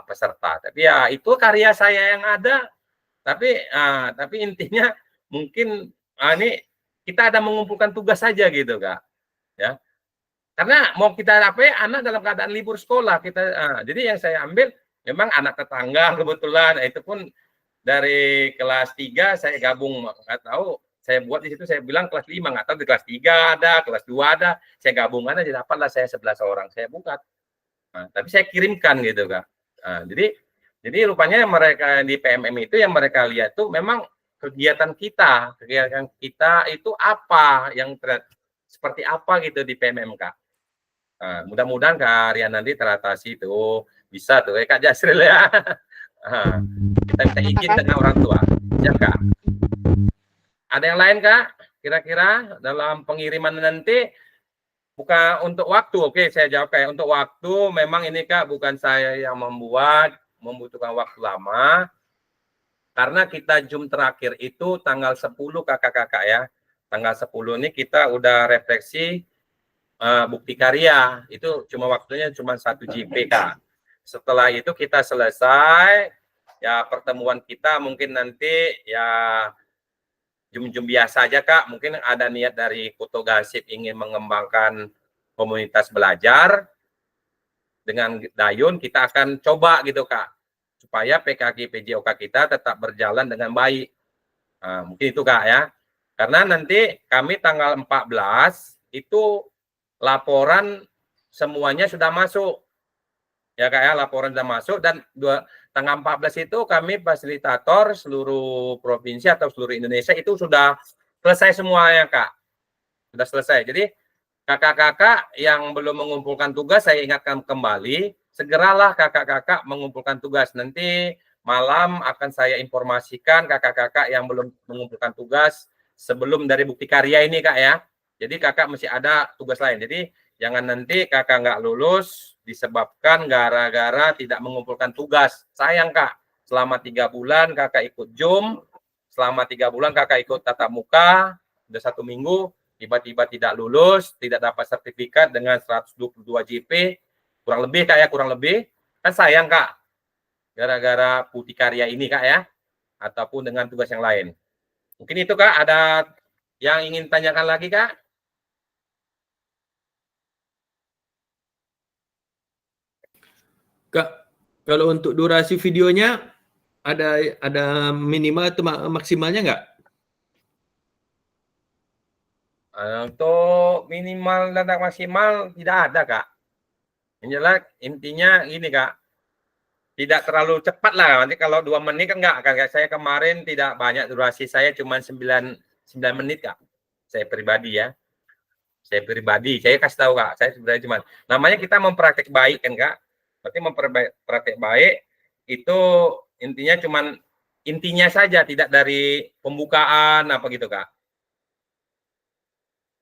peserta. Tapi ya itu karya saya yang ada. Tapi intinya mungkin ini kita ada mengumpulkan tugas saja gitu Kak. Ya. Karena mau kita apa ya, anak dalam keadaan libur sekolah kita jadi yang saya ambil memang anak tetangga kebetulan, itu pun dari kelas 3 saya gabung, nggak tahu saya buat di situ, saya bilang kelas 5, nggak tahu di kelas 3 ada, kelas 2 ada, saya gabungan aja dapatlah saya 11 orang, saya buka. Tapi saya kirimkan gitu Kak. Jadi rupanya mereka di PMM itu yang mereka lihat tuh memang kegiatan kita itu apa, yang seperti apa gitu di PMM Kak. Mudah-mudahan Kak Rian nanti teratasi tuh, bisa tuh Kak Jasril ya. Kita minta izin dengan orang tua, ya Kak. Ada yang lain Kak? Kira-kira dalam pengiriman nanti bukan untuk waktu, oke saya jawab kayak untuk waktu memang ini Kak bukan saya yang membutuhkan waktu lama, karena kita Zoom terakhir itu tanggal 10 kakak-kakak ya. Tanggal 10 ini kita udah refleksi bukti karya, itu cuma waktunya cuma 1 JP Kak. Setelah itu kita selesai, ya pertemuan kita mungkin nanti ya Zoom biasa aja Kak. Mungkin ada niat dari Kuto Gasip ingin mengembangkan komunitas belajar dengan Dayun, kita akan coba gitu Kak, supaya PKG PJOK kita tetap berjalan dengan baik. Mungkin itu Kak ya. Karena nanti kami tanggal 14 itu laporan semuanya sudah masuk. Ya Kak ya, laporan sudah masuk, dan tanggal 14 itu kami fasilitator seluruh provinsi atau seluruh Indonesia itu sudah selesai semuanya Kak. sudah selesai. Jadi kakak-kakak yang belum mengumpulkan tugas, saya ingatkan kembali, segeralah kakak-kakak mengumpulkan tugas. Nanti malam akan saya informasikan kakak-kakak yang belum mengumpulkan tugas sebelum dari bukti karya ini, Kak ya. Jadi kakak masih ada tugas lain. Jadi jangan nanti kakak nggak lulus disebabkan gara-gara tidak mengumpulkan tugas. Sayang, Kak. Selama 3 bulan kakak ikut Zoom, selama 3 bulan kakak ikut tatap muka, udah 1 minggu, tiba-tiba tidak lulus, tidak dapat sertifikat dengan 122 JP, kurang lebih Kak ya, kurang lebih. Kan sayang Kak, gara-gara bukti karya ini Kak ya, ataupun dengan tugas yang lain. Mungkin itu Kak, ada yang ingin tanyakan lagi Kak? Kak, kalau untuk durasi videonya ada minimal atau maksimalnya nggak? Untuk minimal dan maksimal tidak ada Kak. Yang jelas intinya ini Kak, tidak terlalu cepat lah. Nanti kalau 2 menit kan enggak. Kayak saya kemarin tidak banyak, durasi saya cuma 9 menit Kak. Saya pribadi ya. Saya kasih tahu Kak, saya sebenarnya cuma namanya kita mempraktek baik kan Kak. Berarti mempraktek baik itu intinya cuman intinya saja, tidak dari pembukaan apa gitu Kak.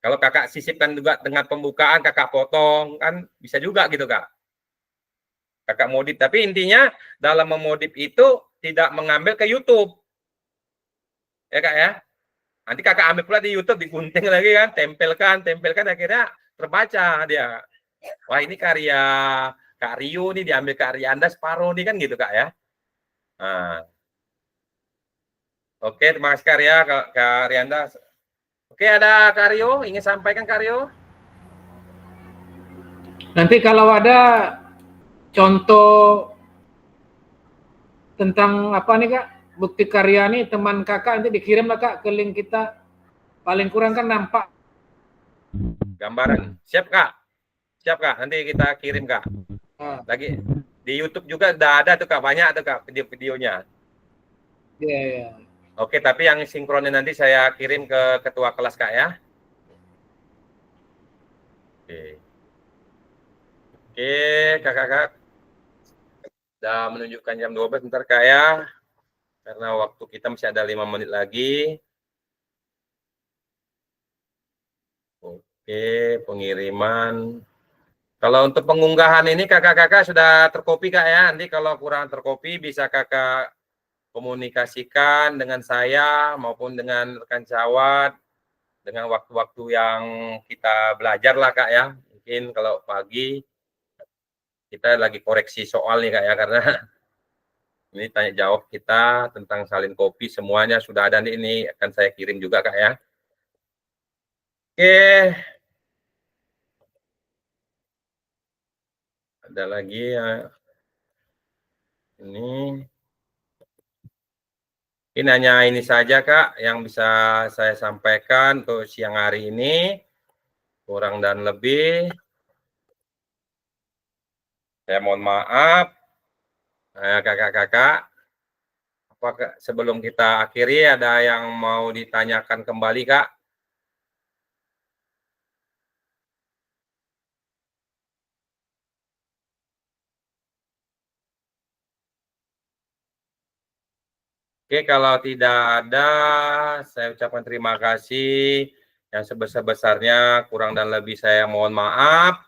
Kalau kakak sisipkan juga dengan pembukaan, kakak potong, kan bisa juga gitu Kak. Kakak modif, tapi intinya dalam memodif itu tidak mengambil ke YouTube. Ya Kak ya. Nanti kakak ambil pula di YouTube, digunting lagi kan, tempelkan, akhirnya terbaca dia. Wah ini karya Kak Rio nih, diambil karya Anda separuh nih kan gitu Kak ya. Nah. Oke, terima kasih karya Kak Rianda. Oke, ada Kak Rio, ingin sampaikan Kak Rio? Nanti kalau ada contoh tentang apa nih Kak, bukti karya nih teman kakak nanti dikirim lah Kak ke link kita. Paling kurang kan nampak Gambaran. Siap Kak. Siap Kak, nanti kita kirim Kak. Lagi di YouTube juga udah ada tuh Kak, banyak tuh Kak video-videonya. Iya, iya. Oke, tapi yang sinkronnya nanti saya kirim ke ketua kelas Kak ya. Oke, kakak-kakak. Sudah menunjukkan jam 12 bentar Kak ya. Karena waktu kita masih ada 5 menit lagi. Oke, pengiriman. Kalau untuk pengunggahan ini kakak-kakak sudah terkopi Kak ya. Nanti kalau kurang terkopi bisa kakak komunikasikan dengan saya maupun dengan rekan Cawat dengan waktu-waktu yang kita belajar lah Kak ya. Mungkin kalau pagi kita lagi koreksi soal nih Kak ya, karena ini tanya jawab kita tentang salin kopi semuanya sudah ada nih, ini akan saya kirim juga Kak ya. Oke. Ada lagi ya. Ini hanya ini saja Kak yang bisa saya sampaikan untuk siang hari ini. Kurang dan lebih saya mohon maaf. Kakak-kakak, apakah sebelum kita akhiri ada yang mau ditanyakan kembali Kak? Oke, kalau tidak ada, saya ucapkan terima kasih yang sebesar-besarnya, kurang dan lebih saya mohon maaf.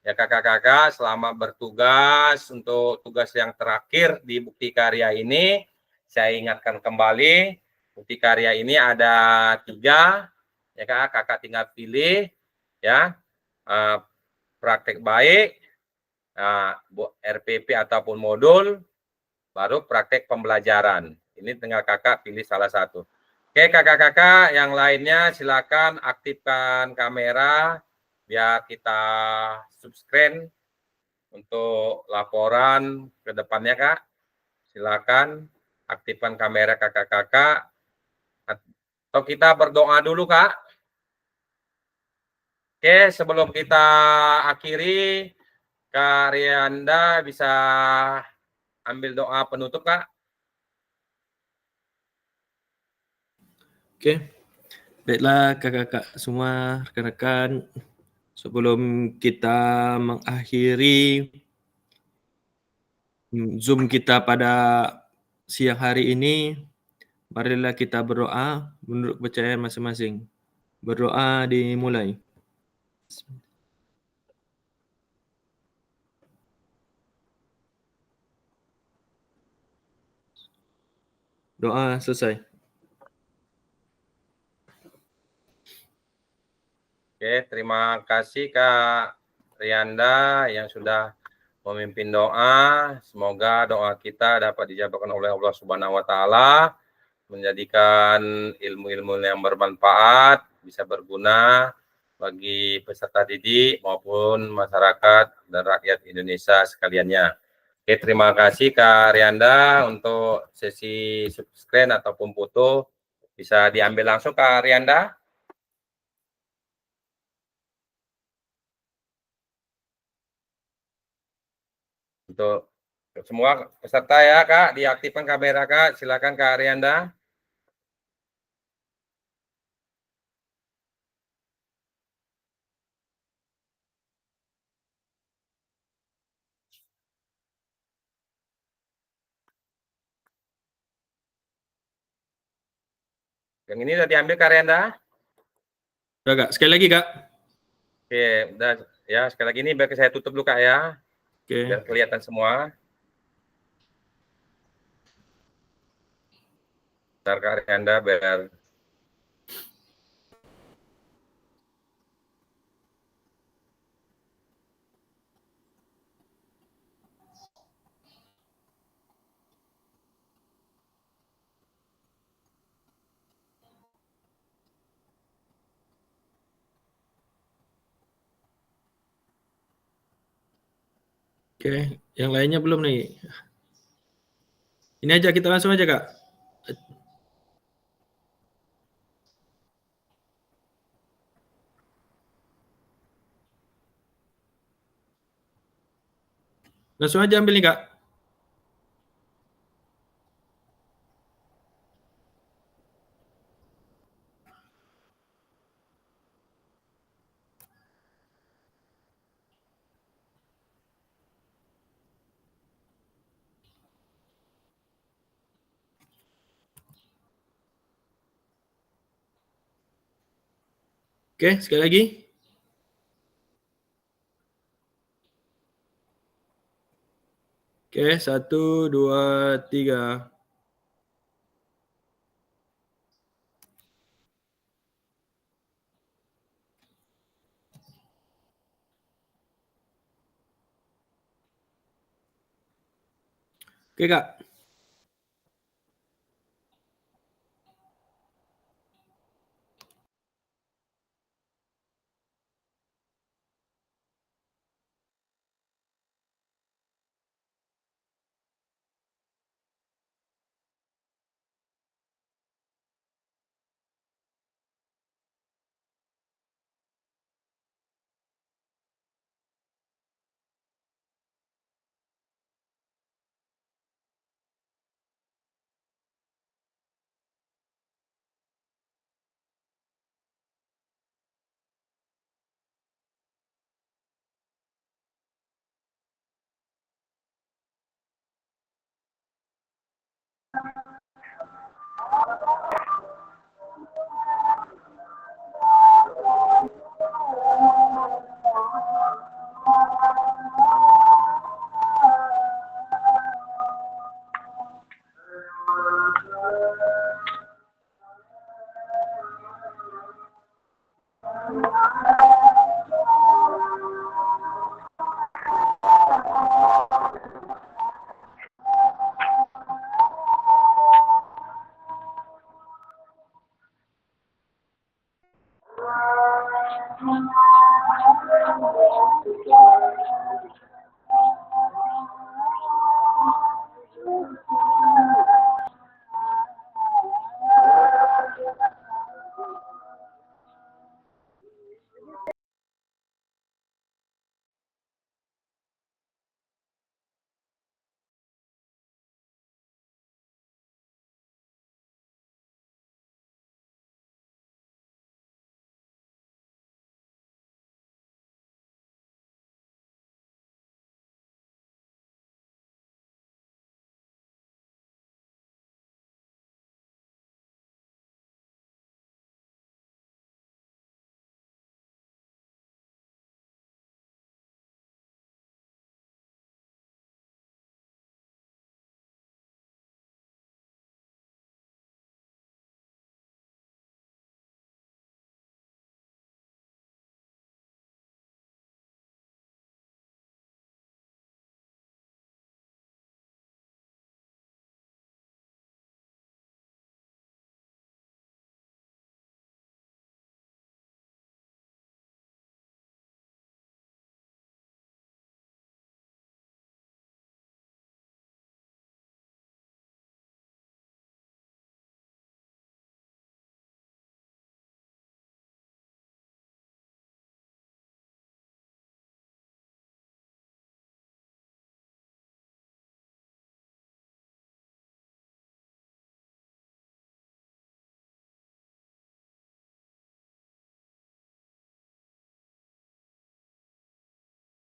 Ya kakak-kakak, selamat bertugas untuk tugas yang terakhir di bukti karya ini. Saya ingatkan kembali, bukti karya ini ada 3, ya kakak tinggal pilih, ya praktek baik, RPP ataupun modul, baru praktek pembelajaran. Ini tinggal kakak pilih salah satu. Oke kakak-kakak, yang lainnya silakan aktifkan kamera biar kita subscribe untuk laporan ke depannya Kak. Silakan aktifkan kamera kakak-kakak. Atau kita berdoa dulu Kak. Oke, sebelum kita akhiri, Kak Rianda bisa ambil doa penutup Kak. Oke. Baiklah kakak-kakak semua, rekan-rekan, sebelum kita mengakhiri Zoom kita pada siang hari ini, marilah kita berdoa menurut kepercayaan masing-masing. Berdoa dimulai. Doa selesai. Oke, terima kasih Kak Rianda yang sudah memimpin doa. Semoga doa kita dapat dijabahkan oleh Allah Subhanahu wa taala, menjadikan ilmu-ilmu yang bermanfaat, bisa berguna bagi peserta didik maupun masyarakat dan rakyat Indonesia sekaliannya. Oke, terima kasih Kak Rianda untuk sesi screen ataupun foto bisa diambil langsung Kak Rianda. Untuk semua peserta ya Kak, diaktifkan kamera Kak. Silakan Kak Rianda. Yang ini sudah diambil Kak Rianda. Udah Kak, sekali lagi Kak. Oke, udah ya sekali lagi ini biar saya tutup dulu Kak ya. Oke. Biar kelihatan semua. Bentar Kak Rianda biar Oke, yang lainnya belum nih. Ini aja kita langsung aja Kak. Langsung aja ambil nih Kak. Oke, sekali lagi. Oke, 1, 2, 3. Oke Kak.